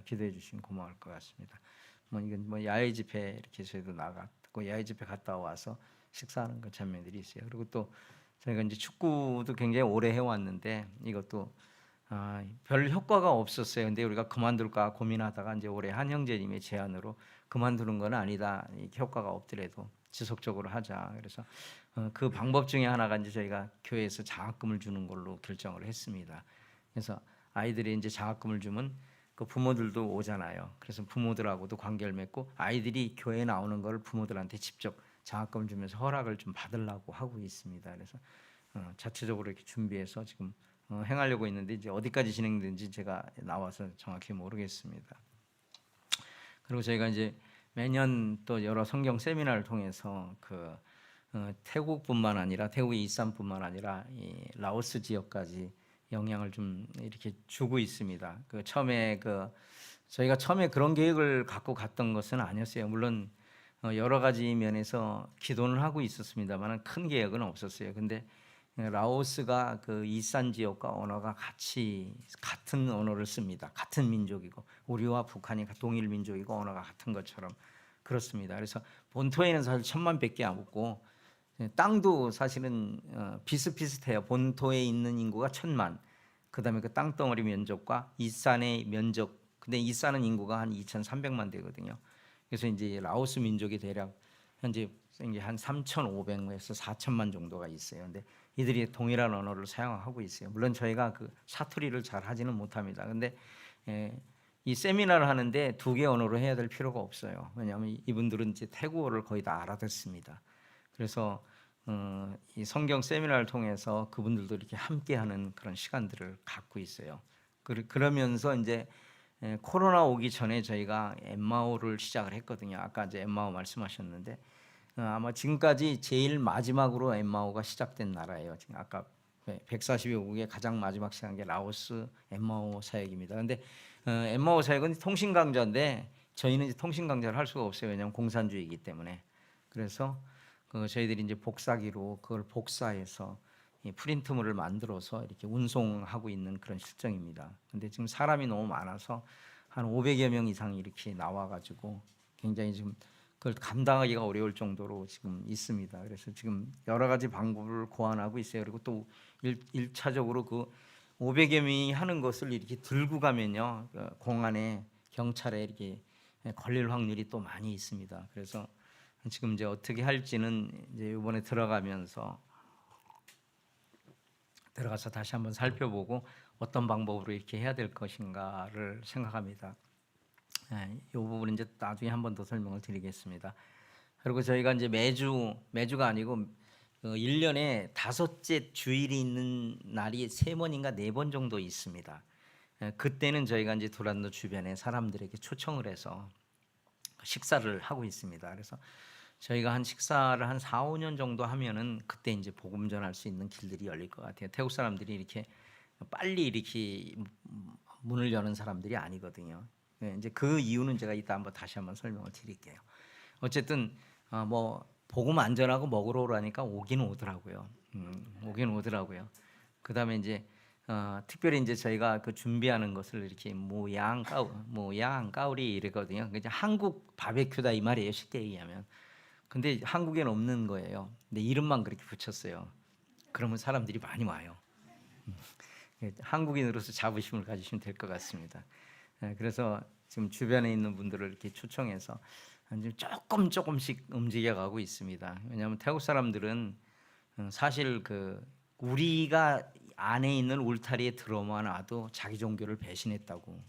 기도해 주시면 고마울 것 같습니다. 이건 야외 집회 이렇게 저희도 나갔고 야외 집회 갔다 와서 식사하는 그 자매들이 있어요. 그리고 또 저희가 이제 축구도 굉장히 오래 해왔는데 이것도 별 효과가 없었어요. 근데 우리가 그만둘까 고민하다가 이제 올해 한 형제님의 제안으로 그만두는 건 아니다. 효과가 없더라도 지속적으로 하자. 그래서 그 방법 중에 하나가 이제 저희가 교회에서 장학금을 주는 걸로 결정을 했습니다. 그래서 아이들이 이제 장학금을 주면 그 부모들도 오잖아요. 그래서 부모들하고도 관계를 맺고 아이들이 교회에 나오는 걸 부모들한테 직접 장학금을 주면서 허락을 좀 받으려고 하고 있습니다. 그래서 자체적으로 이렇게 준비해서 지금 행하려고 있는데 이제 어디까지 진행되는지 제가 나와서 정확히 모르겠습니다. 그리고 저희가 이제 매년 또 여러 성경 세미나를 통해서 태국뿐만 아니라 태국의 이산뿐만 아니라 이 라오스 지역까지 영향을 좀 이렇게 주고 있습니다. 저희가 처음에 그런 계획을 갖고 갔던 것은 아니었어요. 물론 여러 가지 면에서 기도는 하고 있었습니다만 큰 계획은 없었어요. 근데 라오스가 그 이산 지역과 언어가 같은 언어를 씁니다. 같은 민족이고 우리와 북한이 동일 민족이고 언어가 같은 것처럼 그렇습니다. 그래서 본토에는 사실 1,000만밖에 안 없고 땅도 사실은 비슷비슷해요. 본토에 있는 인구가 1,000만. 그다음에 그 땅덩어리 면적과 이산의 면적. 근데 이산은 인구가 한 2,300만 되거든요. 그래서 이제 라오스 민족이 대략 현재 이제 한 3,500에서 4,000만 정도가 있어요. 근데 이들이 동일한 언어를 사용하고 있어요. 물론 저희가 그 사투리를 잘 하지는 못합니다. 근데 이 세미나를 하는데 두 개 언어로 해야 될 필요가 없어요. 왜냐하면 이분들은 이제 태국어를 거의 다 알아듣습니다. 그래서 이 성경 세미나를 통해서 그분들도 이렇게 함께하는 그런 시간들을 갖고 있어요. 그러면서 이제 코로나 오기 전에 저희가 엠마오를 시작을 했거든요. 아까 이제 엠마오 말씀하셨는데 아마 지금까지 제일 마지막으로 엠마오가 시작된 나라예요. 지금 아까 140여국의 가장 마지막 시작한 게 라오스 엠마오 사역입니다. 그런데 엠마오 사역은 통신 강좌인데 저희는 이제 통신 강좌를 할 수가 없어요. 왜냐하면 공산주의이기 때문에. 그래서 저희들이 이제 복사기로 그걸 복사해서 이 프린트물을 만들어서 이렇게 운송하고 있는 그런 실정입니다. 근데 지금 사람이 너무 많아서 한 500여 명 이상이 이렇게 나와가지고 굉장히 지금 그걸 감당하기가 어려울 정도로 지금 있습니다. 그래서 지금 여러 가지 방법을 고안하고 있어요. 그리고 또 1차적으로 그 500여 명이 하는 것을 이렇게 들고 가면요, 공안에 경찰에 이렇게 걸릴 확률이 또 많이 있습니다. 그래서 지금 이제 어떻게 할지는 이제 이번에 들어가서 다시 한번 살펴보고 어떤 방법으로 이렇게 해야 될 것인가를 생각합니다. 이 부분은 이제 나중에 한 번 더 설명을 드리겠습니다. 그리고 저희가 이제 매주가 아니고 1년에 5째 주일이 있는 날이 3번인가 4번 정도 있습니다. 그때는 저희가 이제 두란노 주변에 사람들에게 초청을 해서 식사를 하고 있습니다. 그래서 저희가 한 식사를 한 4, 5년 정도 하면은 그때 이제 복음 전할 수 있는 길들이 열릴 것 같아요. 태국 사람들이 이렇게 빨리 이렇게 문을 여는 사람들이 아니거든요. 이제 그 이유는 제가 이따 다시 한번 설명을 드릴게요. 어쨌든 뭐 복음 안전하고 먹으러 오라니까 오긴 오더라고요. 오긴 오더라고요. 그다음에 이제 특별히 이제 저희가 그 준비하는 것을 이렇게 모양 까우리 이러거든요. 이제 한국 바베큐다 이 말이에요. 쉽게 얘기하면. 근데 한국에는 없는 거예요. 근데 이름만 그렇게 붙였어요. 그러면 사람들이 많이 와요. 한국인으로서 자부심을 가지시면 될 것 같습니다. 그래서 지금 주변에 있는 분들을 이렇게 초청해서 조금씩 움직여가고 있습니다. 왜냐하면 태국 사람들은 사실 그 우리가 안에 있는 울타리에 들어만 와도 자기 종교를 배신했다고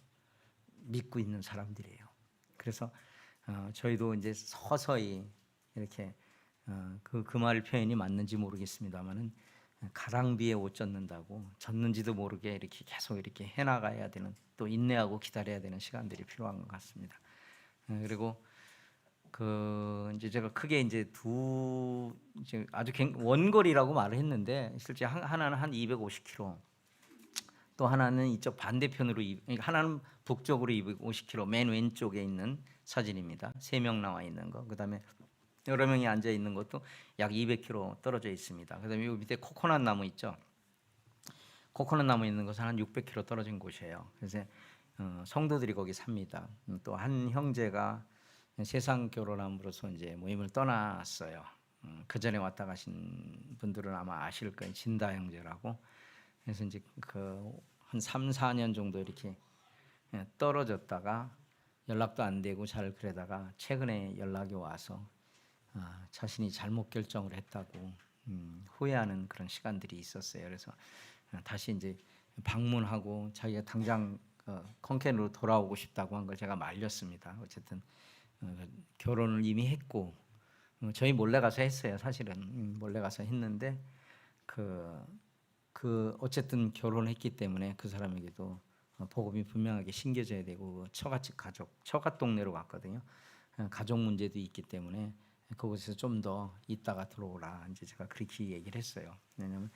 믿고 있는 사람들이에요. 그래서 저희도 이제 서서히 이렇게 그 말 표현이 맞는지 모르겠습니다만은 가랑비에 옷 젖는다고 젖는지도 모르게 이렇게 계속 이렇게 해나가야 되는, 또 인내하고 기다려야 되는 시간들이 필요한 것 같습니다. 그리고 이제 제가 크게 이제 이제 아주 원거리라고 말을 했는데 실제 하나는 한 250km, 또 하나는 이쪽 반대편으로 하나는 북쪽으로 250km 맨 왼쪽에 있는 사진입니다. 3명 나와 있는 거. 그다음에 여러 명이 앉아 있는 것도 약 200km 떨어져 있습니다. 그다음에 이 밑에 코코넛 나무 있죠. 코코넛 나무 있는 것은 한 600km 떨어진 곳이에요. 그래서 성도들이 거기 삽니다. 또 한 형제가 세상 결혼함으로써 이제 모임을 떠났어요. 그 전에 왔다 가신 분들은 아마 아실 거예요. 진다 형제라고. 그래서 이제 한 3, 4년 정도 이렇게 떨어졌다가 연락도 안 되고 잘 그러다가 최근에 연락이 와서 자신이 잘못 결정을 했다고 후회하는 그런 시간들이 있었어요. 그래서 다시 이제 방문하고 자기가 당장 컨켄으로 돌아오고 싶다고 한 걸 제가 말렸습니다. 어쨌든 결혼을 이미 했고 저희 몰래 가서 했어요. 사실은 몰래 가서 했는데 어쨌든 결혼했기 때문에 그 사람에게도 복음이 분명하게 심겨져야 되고 처갓 동네로 갔거든요. 가족 문제도 있기 때문에 그곳에서 좀 더 있다가 들어오라. 이제 제가 그렇게 얘기를 했어요. 왜냐하면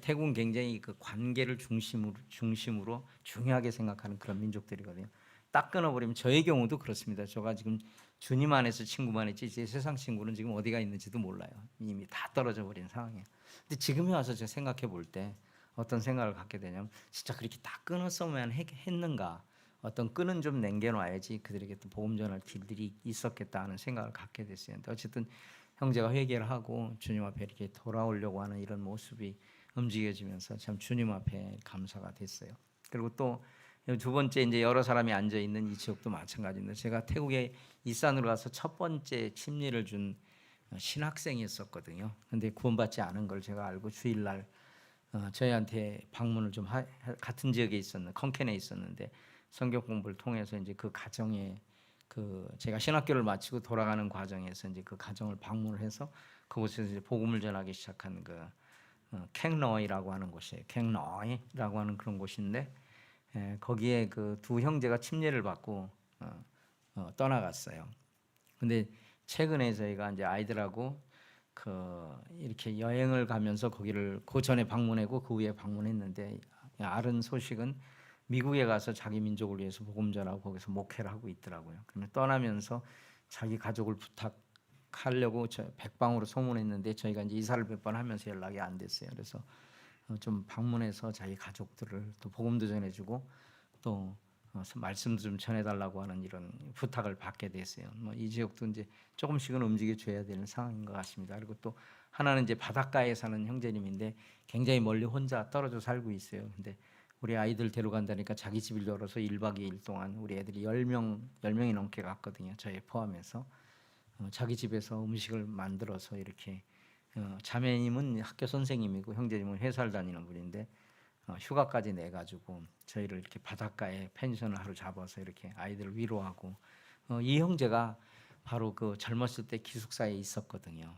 태국은 굉장히 그 관계를 중심으로 중요하게 생각하는 그런 민족들이거든요. 딱 끊어버리면 저의 경우도 그렇습니다. 제가 지금 주님 안에서 친구만 했지 제 세상 친구는 지금 어디가 있는지도 몰라요. 이미 다 떨어져 버린 상황이에요. 근데 지금에 와서 제가 생각해 볼 때 어떤 생각을 갖게 되냐면 진짜 그렇게 다 끊었어야만 했는가? 어떤 끈은 좀 남겨놔야지 그들에게 또 복음 전할 길들이 있었겠다 하는 생각을 갖게 됐어요. 근데 어쨌든 형제가 회개를 하고 주님 앞에 이렇게 돌아오려고 하는 이런 모습이 움직여지면서 참 주님 앞에 감사가 됐어요. 그리고 또 두 번째 이제 여러 사람이 앉아 있는 이 지역도 마찬가지인데 제가 태국에 이산으로 가서 첫 번째 침례를 준 신학생이었었거든요. 근데 구원받지 않은 걸 제가 알고 주일날 저희한테 방문을 좀 같은 지역에 있었는 컨켄에 있었는데 성경 공부를 통해서 이제 그 가정에 그 제가 신학교를 마치고 돌아가는 과정에서 이제 그 가정을 방문을 해서 그곳에서 이제 복음을 전하기 시작한 그 캥너이라고 하는 곳이에요. 캥너이라고 하는 그런 곳인데 거기에 그 두 형제가 침례를 받고 떠나갔어요. 근데 최근에 저희가 이제 아이들하고 그 이렇게 여행을 가면서 거기를 그 전에 방문했고 그 후에 방문했는데 알은 소식은 미국에 가서 자기 민족을 위해서 복음 전하고 거기서 목회를 하고 있더라고요. 그러면 떠나면서 자기 가족을 부탁하려고 백방으로 소문했는데 저희가 이제 이사를 몇 번 하면서 연락이 안 됐어요. 그래서 좀 방문해서 자기 가족들을 또 복음도 전해주고 또 말씀도 좀 전해달라고 하는 이런 부탁을 받게 됐어요. 이 지역도 이제 조금씩은 움직여 줘야 되는 상황인 것 같습니다. 그리고 또 하나는 이제 바닷가에 사는 형제님인데 굉장히 멀리 혼자 떨어져 살고 있어요. 근데 우리 아이들 데려간다니까 자기 집을 열어서 1박 2일 동안 우리 애들이 10명이 넘게 갔거든요. 저희 포함해서 자기 집에서 음식을 만들어서 이렇게 자매님은 학교 선생님이고 형제님은 회사를 다니는 분인데 휴가까지 내 가지고 저희를 이렇게 바닷가에 펜션을 하루 잡아서 이렇게 아이들을 위로하고 이 형제가 바로 그 젊었을 때 기숙사에 있었거든요.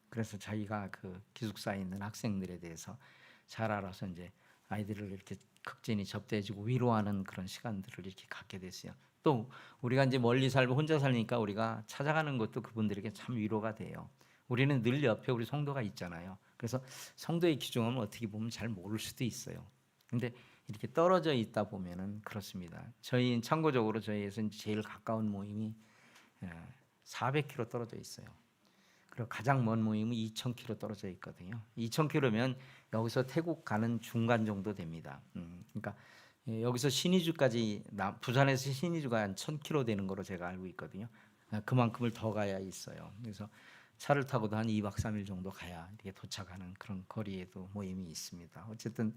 그래서 자기가 그 기숙사에 있는 학생들에 대해서 잘 알아서 이제 아이들을 이렇게 극진히 접대해주고 위로하는 그런 시간들을 이렇게 갖게 됐어요. 또 우리가 이제 멀리 살고 혼자 살니까 우리가 찾아가는 것도 그분들에게 참 위로가 돼요. 우리는 늘 옆에 우리 성도가 있잖아요. 그래서 성도의 귀중함을 어떻게 보면 잘 모를 수도 있어요. 근데 이렇게 떨어져 있다 보면은 그렇습니다. 저희 참고적으로 저희에서 제일 가까운 모임이 400km 떨어져 있어요. 그리고 가장 먼 모임은 2,000km 떨어져 있거든요. 2,000km면 여기서 태국 가는 중간 정도 됩니다. 그러니까 여기서 신의주까지 부산에서 신의주가 한 1,000km 되는 거로 제가 알고 있거든요. 그만큼을 더 가야 있어요. 그래서 차를 타고도 한 2박 3일 정도 가야 이렇게 도착하는 그런 거리에도 모임이 있습니다. 어쨌든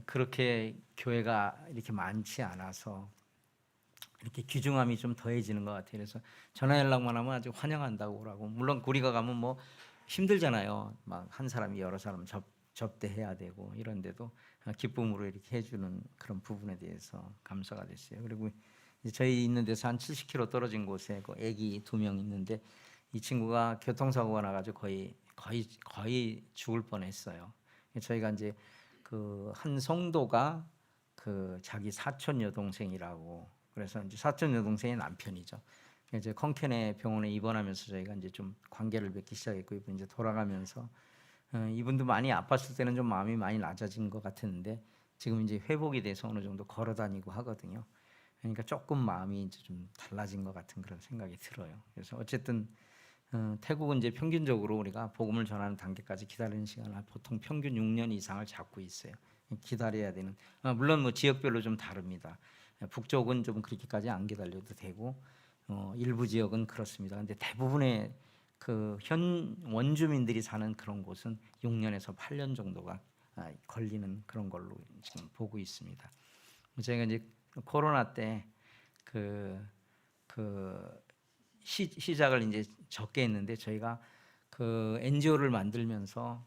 그렇게 교회가 이렇게 많지 않아서 이렇게 귀중함이 좀 더해지는 것 같아요. 그래서 전화 연락만 하면 아주 환영한다고 그러고 물론 우리가 가면 뭐 힘들잖아요. 막 한 사람이 여러 사람 접대해야 되고 이런데도 기쁨으로 이렇게 해주는 그런 부분에 대해서 감사가 됐어요. 그리고 이제 저희 있는 데서 한 70km 떨어진 곳에 그 아기 2명 있는데 이 친구가 교통사고가 나가지고 거의 죽을 뻔했어요. 저희가 이제 그 한 성도가 그 자기 사촌 여동생이라고 그래서 이제 사촌 여동생의 남편이죠. 이제 컨켄의 병원에 입원하면서 저희가 이제 좀 관계를 맺기 시작했고 이분 이제 돌아가면서 이분도 많이 아팠을 때는 좀 마음이 많이 낮아진 것 같았는데 지금 이제 회복이 돼서 어느 정도 걸어다니고 하거든요. 그러니까 조금 마음이 이제 좀 달라진 것 같은 그런 생각이 들어요. 그래서 어쨌든 태국은 이제 평균적으로 우리가 복음을 전하는 단계까지 기다리는 시간을 보통 평균 6년 이상을 잡고 있어요. 기다려야 되는 물론 뭐 지역별로 좀 다릅니다. 북쪽은 좀 그렇게까지 안 기다려도 되고 일부 지역은 그렇습니다. 근데 대부분의 그 현 원주민들이 사는 그런 곳은 6년에서 8년 정도가 걸리는 그런 걸로 지금 보고 있습니다. 저희가 이제 코로나 때 시작을 이제 적게 했는데 저희가 그 NGO를 만들면서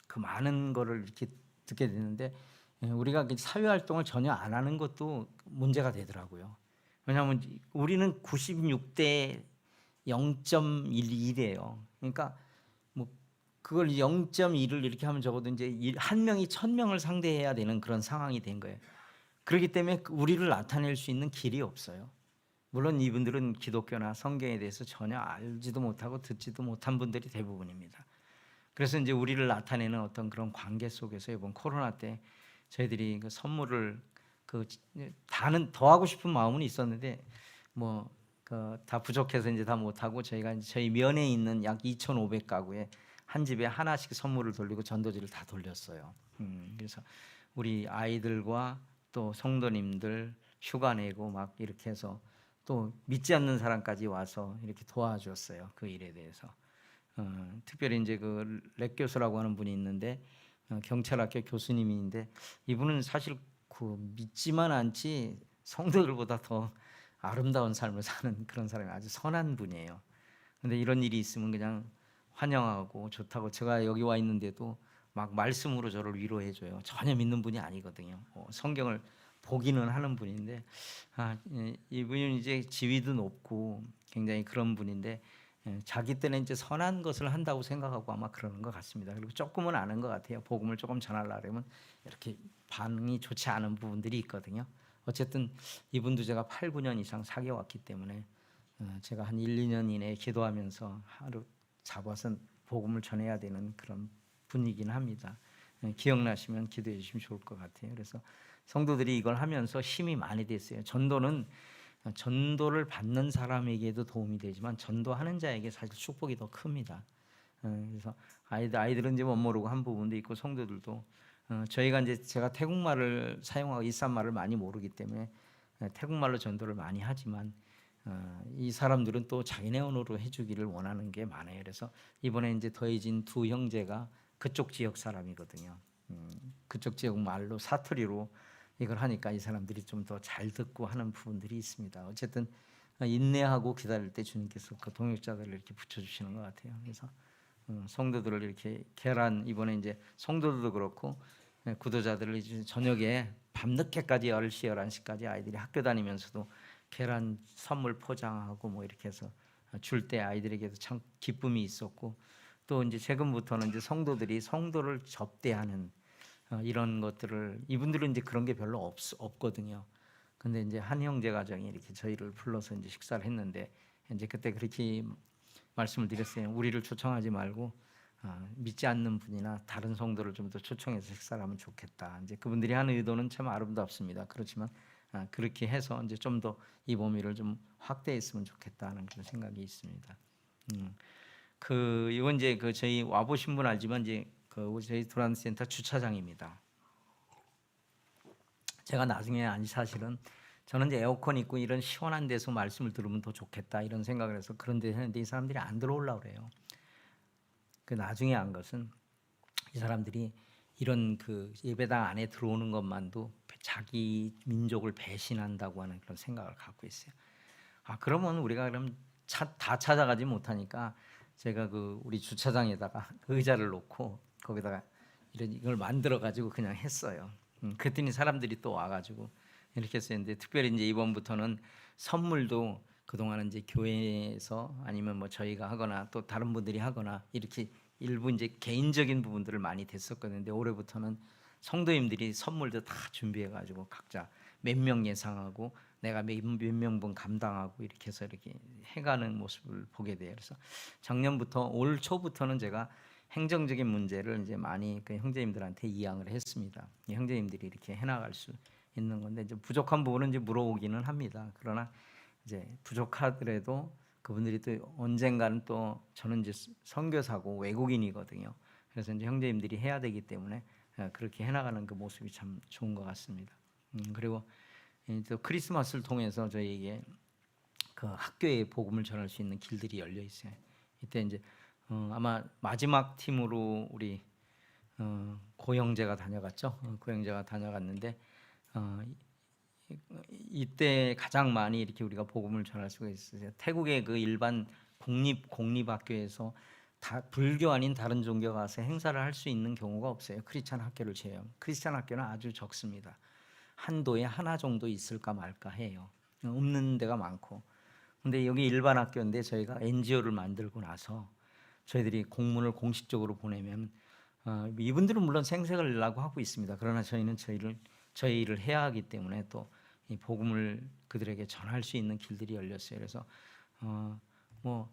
그 많은 거를 이렇게 듣게 됐는데 우리가 사회 활동을 전혀 안 하는 것도 문제가 되더라고요. 왜냐하면 우리는 96대 0.11이에요. 그러니까 뭐 그걸 0.1을 이렇게 하면 적어도 이제 한 명이 1,000명을 상대해야 되는 그런 상황이 된 거예요. 그렇기 때문에 우리를 나타낼 수 있는 길이 없어요. 물론 이분들은 기독교나 성경에 대해서 전혀 알지도 못하고 듣지도 못한 분들이 대부분입니다. 그래서 이제 우리를 나타내는 어떤 그런 관계 속에서 이번 코로나 때 저희들이 그 선물을 다는 더 하고 싶은 마음은 있었는데 다 부족해서 이제 다 못하고 저희가 이제 저희 면에 있는 약 2,500가구에 한 집에 하나씩 선물을 돌리고 전도지를 다 돌렸어요. 그래서 우리 아이들과 또 성도님들 휴가 내고 막 이렇게 해서 또 믿지 않는 사람까지 와서 이렇게 도와줬어요. 그 일에 대해서. 특별히 이제 그 렉 교수라고 하는 분이 있는데 경찰학교 교수님인데 이분은 사실 그 믿지만 않지 성도들보다 더 아름다운 삶을 사는 그런 사람이 아주 선한 분이에요. 근데 이런 일이 있으면 그냥 환영하고 좋다고 제가 여기 와 있는데도 막 말씀으로 저를 위로해 줘요. 전혀 믿는 분이 아니거든요. 성경을 보기는 하는 분인데 이분은 이제 지위도 높고 굉장히 그런 분인데 자기 때는 이제 선한 것을 한다고 생각하고 아마 그러는 것 같습니다. 그리고 조금은 아는 것 같아요. 복음을 조금 전하려면 이렇게 반응이 좋지 않은 부분들이 있거든요. 어쨌든 이분도 제가 8, 9년 이상 사귀어 왔기 때문에 제가 한 1, 2년 이내에 기도하면서 하루 잡아서 복음을 전해야 되는 그런 분이긴 합니다. 기억나시면 기도해 주시면 좋을 것 같아요. 그래서 성도들이 이걸 하면서 힘이 많이 됐어요. 전도를 받는 사람에게도 도움이 되지만 전도하는 자에게 사실 축복이 더 큽니다. 그래서 아이들은 이제 못 모르고 한 부분도 있고 성도들도 저희가 이제 제가 태국말을 사용하고 이산말을 많이 모르기 때문에 태국말로 전도를 많이 하지만 이 사람들은 또 자기네 언어로 해주기를 원하는 게 많아요. 그래서 이번에 이제 더해진 두 형제가 그쪽 지역 사람이거든요. 그쪽 지역 말로 사투리로 이걸 하니까 이 사람들이 좀 더 잘 듣고 하는 부분들이 있습니다. 어쨌든 인내하고 기다릴 때 주님께서 그 동역자들을 이렇게 붙여주시는 것 같아요. 그래서 성도들을 이렇게 계란 이번에 이제 성도들도 그렇고 구도자들을 이제 저녁에 밤늦게까지 10시 11시까지 아이들이 학교 다니면서도 계란 선물 포장하고 뭐 이렇게 해서 줄 때 아이들에게도 참 기쁨이 있었고 또 이제 최근부터는 이제 성도들이 성도를 접대하는 이런 것들을 이분들은 이제 그런 게 별로 없거든요. 근데 이제 한 형제 가정이 이렇게 저희를 불러서 이제 식사를 했는데 이제 그때 그렇게 말씀을 드렸어요. 우리를 초청하지 말고 믿지 않는 분이나 다른 성도를 좀 더 초청해서 식사를 하면 좋겠다. 이제 그분들이 하는 의도는 참 아름답습니다. 그렇지만 그렇게 해서 이제 좀 더 이 범위를 좀 확대했으면 좋겠다는 그런 생각이 있습니다. 이건 이제 그 저희 와 보신 분 알지만 이제 그 저희 도란스 센터 주차장입니다. 제가 나중에 사실은 저는 이제 에어컨 있고 이런 시원한 데서 말씀을 들으면 더 좋겠다 이런 생각을 해서 그런 데 했는데 이 사람들이 안 들어오려고 그래요. 그 나중에 한 것은 이 사람들이 이런 그 예배당 안에 들어오는 것만도 자기 민족을 배신한다고 하는 그런 생각을 갖고 있어요. 그러면 우리가 그럼 다 찾아가지 못하니까 제가 그 우리 주차장에다가 의자를 놓고 거기다가 이걸 만들어 가지고 그냥 했어요. 그랬더니 사람들이 또 와가지고 이렇게 했었는데 특별히 이제 이번부터는 선물도 그동안은 이제 교회에서 아니면 뭐 저희가 하거나 또 다른 분들이 하거나 이렇게 일부 이제 개인적인 부분들을 많이 됐었거든요. 근데 올해부터는 성도님들이 선물도 다 준비해가지고 각자 몇 명 예상하고 내가 몇 명분 감당하고 이렇게 해서 이렇게 해가는 모습을 보게 돼요. 그래서 작년부터 올 초부터는 제가 행정적인 문제를 이제 많이 그 형제님들한테 이양을 했습니다. 형제님들이 이렇게 해나갈 수 있는 건데 이제 부족한 부분은 이제 물어오기는 합니다. 그러나 이제 부족하더라도 그분들이 또 언젠가는 또 저는 이제 선교사고 외국인이거든요. 그래서 이제 형제님들이 해야 되기 때문에 그렇게 해나가는 그 모습이 참 좋은 것 같습니다. 그리고 또 크리스마스를 통해서 저희에게 그 학교에 복음을 전할 수 있는 길들이 열려 있어요. 이때 이제 아마 마지막 팀으로 우리 고영재가 다녀갔죠. 고영재가 다녀갔는데 이때 가장 많이 이렇게 우리가 복음을 전할 수가 있어요. 태국의 그 일반 공립학교에서 다 불교 아닌 다른 종교 가서 행사를 할 수 있는 경우가 없어요. 크리스찬 학교를 제외하면. 크리스찬 학교는 아주 적습니다. 한 도에 하나 정도 있을까 말까 해요. 없는 데가 많고. 근데 여기 일반 학교인데 저희가 NGO를 만들고 나서 저희들이 공문을 공식적으로 보내면 이분들은 물론 생색을 내려고 하고 있습니다. 그러나 저희는 저희 일을 해야 하기 때문에 또 이 복음을 그들에게 전할 수 있는 길들이 열렸어요. 그래서 뭐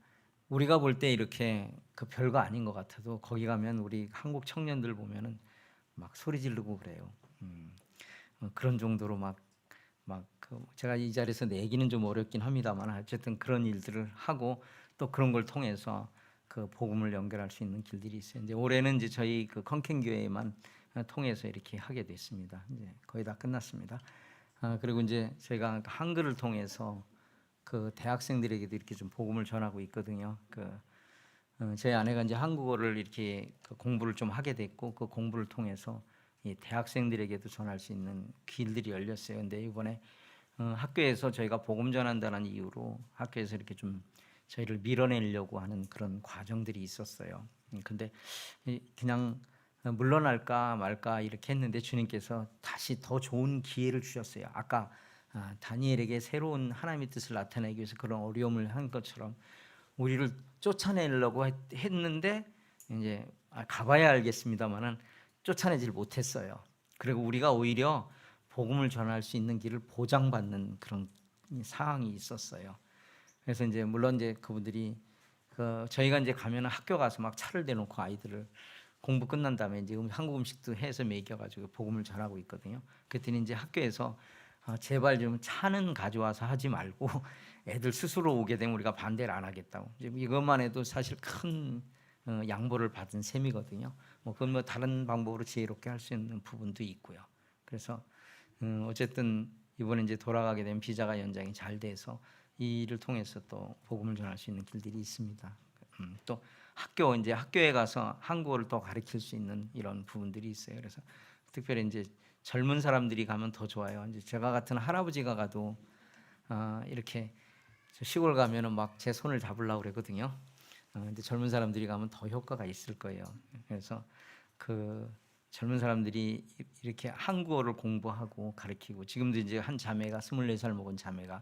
우리가 볼 때 이렇게 그 별거 아닌 것 같아도 거기 가면 우리 한국 청년들 보면은 막 소리 지르고 그래요. 그런 정도로 제가 이 자리에서 내기는 좀 어렵긴 합니다만 어쨌든 그런 일들을 하고 또 그런 걸 통해서 그 복음을 연결할 수 있는 길들이 있어요. 이제 올해는 이제 저희 그 컨켄 교회만 통해서 이렇게 하게 됐습니다. 이제 거의 다 끝났습니다. 그리고 이제 저희가 한글을 통해서 그 대학생들에게도 이렇게 좀 복음을 전하고 있거든요. 저희 아내가 이제 한국어를 이렇게 그 공부를 좀 하게 됐고 그 공부를 통해서 이 대학생들에게도 전할 수 있는 길들이 열렸어요. 근데 이번에 학교에서 저희가 복음 전한다는 이유로 학교에서 이렇게 좀 저희를 밀어내려고 하는 그런 과정들이 있었어요. 근데 그냥 물러날까 말까 이렇게 했는데 주님께서 다시 더 좋은 기회를 주셨어요. 아까 다니엘에게 새로운 하나님의 뜻을 나타내기 위해서 그런 어려움을 한 것처럼 우리를 쫓아내려고 했는데 이제 가봐야 알겠습니다만은 쫓아내질 못했어요. 그리고 우리가 오히려 복음을 전할 수 있는 길을 보장받는 그런 상황이 있었어요. 그래서 이제 물론 이제 그분들이 저희가 이제 가면 학교 가서 막 차를 대놓고 아이들을 공부 끝난 다음에 이제 한국 음식도 해서 먹여가지고 복음을 전하고 있거든요. 그랬더니 이제 학교에서 제발 좀 차는 가져와서 하지 말고 애들 스스로 오게 되면 우리가 반대를 안 하겠다고. 이것만 해도 사실 큰 양보를 받은 셈이거든요. 그건 뭐 다른 방법으로 지혜롭게 할 수 있는 부분도 있고요. 그래서 어쨌든 이번에 이제 돌아가게 된 비자가 연장이 잘 돼서 이 일을 통해서 또 복음을 전할 수 있는 길들이 있습니다. 또 학교에 가서 한국어를 더 가르칠 수 있는 이런 부분들이 있어요. 그래서 특별히 이제 젊은 사람들이 가면 더 좋아요. 이제 제가 같은 할아버지가 가도 이렇게 시골 가면은 막 제 손을 잡으려고 그러거든요. 근데 젊은 사람들이 가면 더 효과가 있을 거예요. 그래서 그 젊은 사람들이 이렇게 한국어를 공부하고 가르치고 지금도 이제 한 자매가 24살 먹은 자매가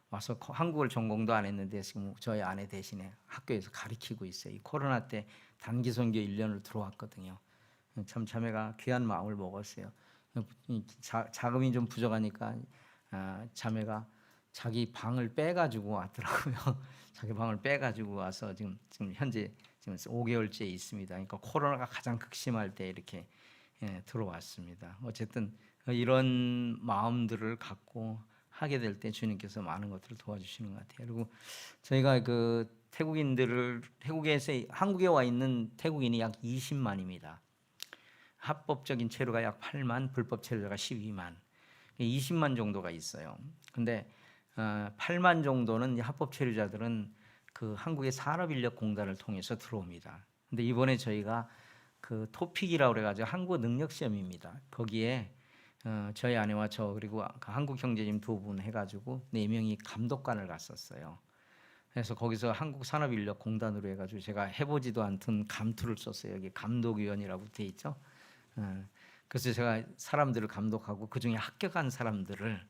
와서 한국어를 전공도 안 했는데 지금 저희 아내 대신에 학교에서 가르치고 있어요. 이 코로나 때 단기 선교 1년을 들어왔거든요. 참 자매가 귀한 마음을 먹었어요. 자금이 좀 부족하니까 자매가 자기 방을 빼가지고 왔더라고요. 자기 방을 빼가지고 와서 지금 현재 지금 5개월째 있습니다. 그러니까 코로나가 가장 극심할 때 이렇게 들어왔습니다. 어쨌든 이런 마음들을 갖고 하게 될 때 주님께서 많은 것들을 도와주시는 것 같아요. 그리고 저희가 그 태국에서 한국에 와 있는 태국인이 약 20만입니다. 합법적인 체류가 약 8만, 불법 체류자가 12만, 20만 정도가 있어요. 근데 8만 정도는 합법 체류자들은 그 한국의 산업인력공단을 통해서 들어옵니다. 근데 이번에 저희가 그 토픽이라고 그래가지고 한국어 능력 시험입니다. 거기에 저희 아내와 저 그리고 한국 형제님 2분 해가지고 4명이 감독관을 갔었어요. 그래서 거기서 한국산업인력공단으로 해가지고 제가 해보지도 않던 감투를 썼어요. 여기 감독위원이라고 돼 있죠. 그래서 제가 사람들을 감독하고 그 중에 합격한 사람들을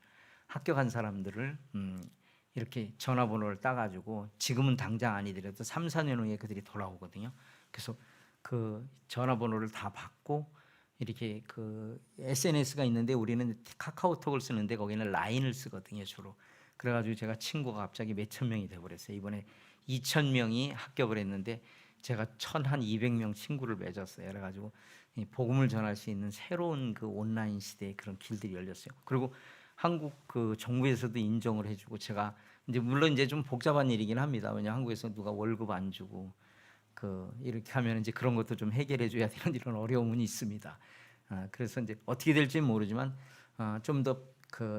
이렇게 전화번호를 따가지고 지금은 당장 아니더라도 3, 4년 후에 그들이 돌아오거든요. 그래서 그 전화번호를 다 받고 이렇게 그 SNS가 있는데 우리는 카카오톡을 쓰는데 거기는 라인을 쓰거든요 주로. 그래가지고 제가 친구가 갑자기 몇천 명이 돼버렸어요. 이번에 2,000명이 합격을 했는데 제가 1,200명 친구를 맺었어요. 그래가지고 복음을 전할 수 있는 새로운 그 온라인 시대의 그런 길들이 열렸어요. 그리고 한국 그 정부에서도 인정을 해주고 제가 이제 물론 이제 좀 복잡한 일이긴 합니다. 왜냐 한국에서 누가 월급 안 주고 이렇게 하면 이제 그런 것도 좀 해결해 줘야 되는 이런 어려움은 있습니다. 그래서 이제 어떻게 될지는 모르지만 좀 더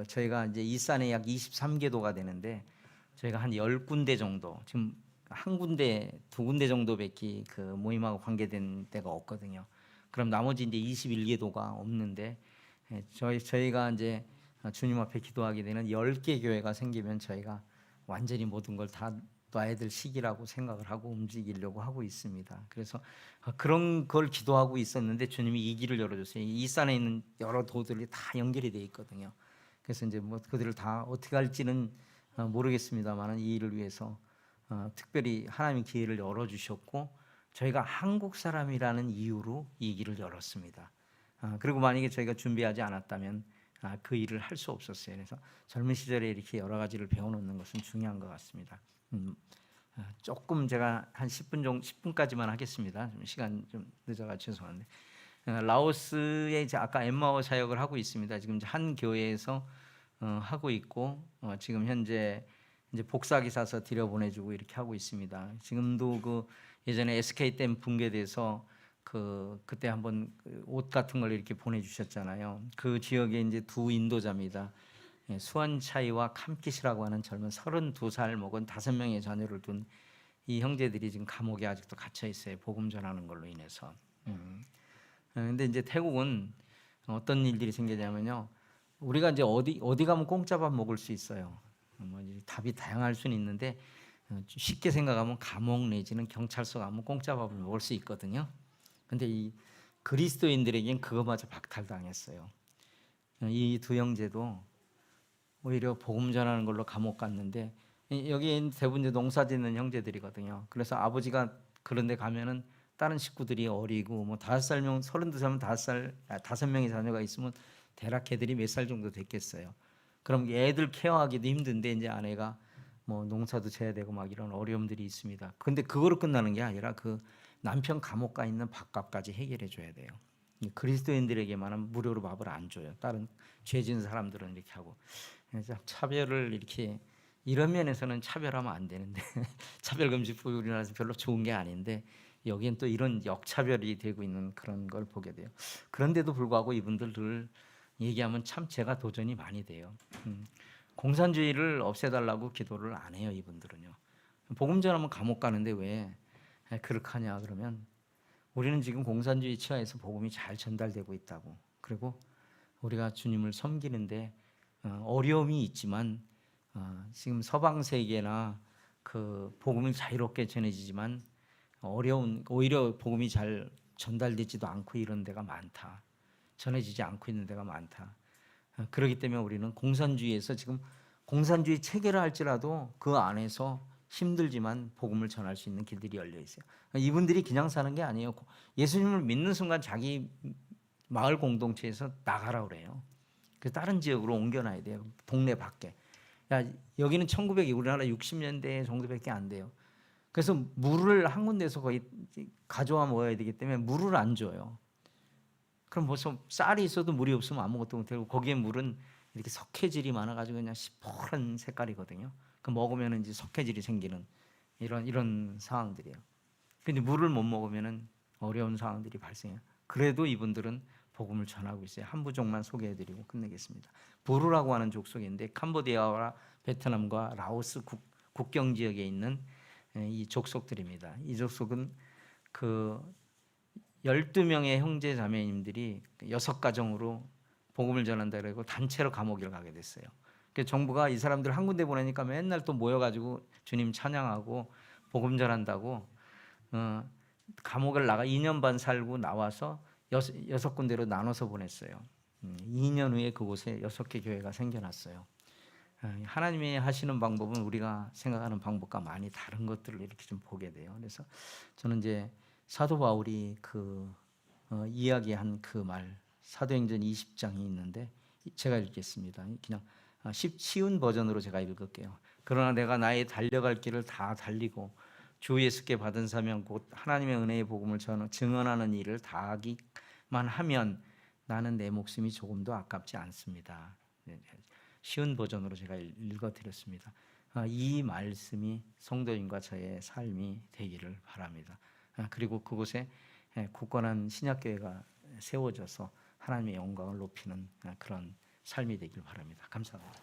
저희가 이제 이산에 약 23개도가 되는데 저희가 한 10군데 정도 지금 한 군데, 2군데 정도밖에 그 모임하고 관계된 데가 없거든요. 그럼 나머지 이제 21개도가 없는데 저희가 이제 주님 앞에 기도하게 되는 10개 교회가 생기면 저희가 완전히 모든 걸 다 놔야 될 시기라고 생각을 하고 움직이려고 하고 있습니다. 그래서 그런 걸 기도하고 있었는데 주님이 이 길을 열어줬어요. 이 산에 있는 여러 도들이 다 연결이 돼 있거든요. 그래서 이제 뭐 그들을 다 어떻게 할지는 모르겠습니다만 이 일을 위해서 특별히 하나님이 기회를 열어주셨고 저희가 한국 사람이라는 이유로 이 길을 열었습니다. 그리고 만약에 저희가 준비하지 않았다면 그 일을 할 수 없었어요. 그래서 젊은 시절에 이렇게 여러 가지를 배워놓는 것은 중요한 것 같습니다. 조금 제가 한 10분 정도 10분까지만 하겠습니다. 시간 좀 늦어가 죄송한데 라오스에 이제 아까 엠마오 사역을 하고 있습니다. 지금 한 교회에서 하고 있고 지금 현재 이제 복사기 사서 들여보내주고 이렇게 하고 있습니다. 지금도 그 예전에 SK 댐 붕괴돼서 그때 한번 옷 같은 걸 이렇게 보내주셨잖아요. 그 지역에 이제 두 인도자입니다. 수완차이와 캄킷이라고 하는 젊은 32살 먹은 5명의 자녀를 둔 이 형제들이 지금 감옥에 아직도 갇혀 있어요. 복음 전하는 걸로 인해서. 근데 이제 태국은 어떤 일들이 생기냐면요. 우리가 이제 어디 가면 공짜밥 먹을 수 있어요. 뭐 답이 다양할 수는 있는데 쉽게 생각하면 감옥 내지는 경찰서 가면 공짜밥을 먹을 수 있거든요. 근데 이 그리스도인들에겐 그거마저 박탈당했어요. 이 두 형제도 오히려 복음 전하는 걸로 감옥 갔는데 여기 대부분 이제 농사 짓는 형제들이거든요. 그래서 아버지가 그런 데 가면은 다른 식구들이 어리고 뭐 5살명 32살면 5명의 자녀가 있으면 대략 걔들이 몇 살 정도 됐겠어요. 그럼 애들 케어하기도 힘든데 이제 아내가 뭐 농사도 져야 되고 막 이런 어려움들이 있습니다. 근데 그거로 끝나는 게 아니라 그 남편 감옥 가 있는 밥값까지 해결해 줘야 돼요. 그리스도인들에게만은 무료로 밥을 안 줘요. 다른 죄 지은 사람들은 이렇게 하고. 그래서 차별을 이렇게 이런 면에서는 차별하면 안 되는데 차별금지법이 우리나라에서 별로 좋은 게 아닌데 여기엔 또 이런 역차별이 되고 있는 그런 걸 보게 돼요. 그런데도 불구하고 이분들을 얘기하면 참 제가 도전이 많이 돼요. 공산주의를 없애달라고 기도를 안 해요. 이분들은요. 복음 전하면 감옥 가는데 왜 그렇게 하냐 그러면 우리는 지금 공산주의 치하에서 복음이 잘 전달되고 있다고. 그리고 우리가 주님을 섬기는데 어려움이 있지만 지금 서방 세계나 그 복음이 자유롭게 전해지지만 오히려 복음이 잘 전달되지도 않고 이런 데가 많다. 전해지지 않고 있는 데가 많다. 그렇기 때문에 우리는 공산주의에서 지금 공산주의 체계를 할지라도 그 안에서 힘들지만 복음을 전할 수 있는 길들이 열려 있어요. 이분들이 그냥 사는 게 아니에요. 예수님을 믿는 순간 자기 마을 공동체에서 나가라 그래요. 그 다른 지역으로 옮겨놔야 돼요. 동네 밖에. 야, 여기는 1900이 우리나라 60년대 정도밖에 안 돼요. 그래서 물을 한 군데서 거의 가져와 먹어야 되기 때문에 물을 안 줘요. 그럼 벌써 쌀이 있어도 물이 없으면 아무것도 못하고 거기에 물은 이렇게 석회질이 많아가지고 그냥 시퍼런 색깔이거든요. 그 먹으면 이제 석회질이 생기는 이런 상황들이에요. 근데 물을 못 먹으면은 어려운 상황들이 발생해요. 그래도 이분들은 복음을 전하고 있어요. 한 부족만 소개해드리고 끝내겠습니다. 부르라고 하는 족속인데 캄보디아와 베트남과 라오스 국경 지역에 있는 이 족속들입니다. 이 족속은 그 12명의 형제 자매님들이 6가정으로 복음을 전한다 그러고 단체로 감옥을 가게 됐어요. 그래서 정부가 이 사람들 한 군데 보내니까 맨날 또 모여가지고 주님 찬양하고 복음 전한다고 감옥을 나가 2년 반 살고 나와서 6군데로 나눠서 보냈어요. 2년 후에 그곳에 6개 교회가 생겨났어요. 하나님이 하시는 방법은 우리가 생각하는 방법과 많이 다른 것들을 이렇게 좀 보게 돼요. 그래서 저는 이제 사도 바울이 이야기한 그 말 사도행전 20장이 있는데 제가 읽겠습니다. 그냥 쉬운 버전으로 제가 읽을게요. 그러나 내가 나의 달려갈 길을 다 달리고 주 예수께 받은 사명 곧 하나님의 은혜의 복음을 증언하는 일을 다하기만 하면 나는 내 목숨이 조금도 아깝지 않습니다. 쉬운 버전으로 제가 읽어드렸습니다. 이 말씀이 성도인과 저의 삶이 되기를 바랍니다. 그리고 그곳에 굳건한 신약교회가 세워져서 하나님의 영광을 높이는 그런 삶이 되길 바랍니다. 감사합니다.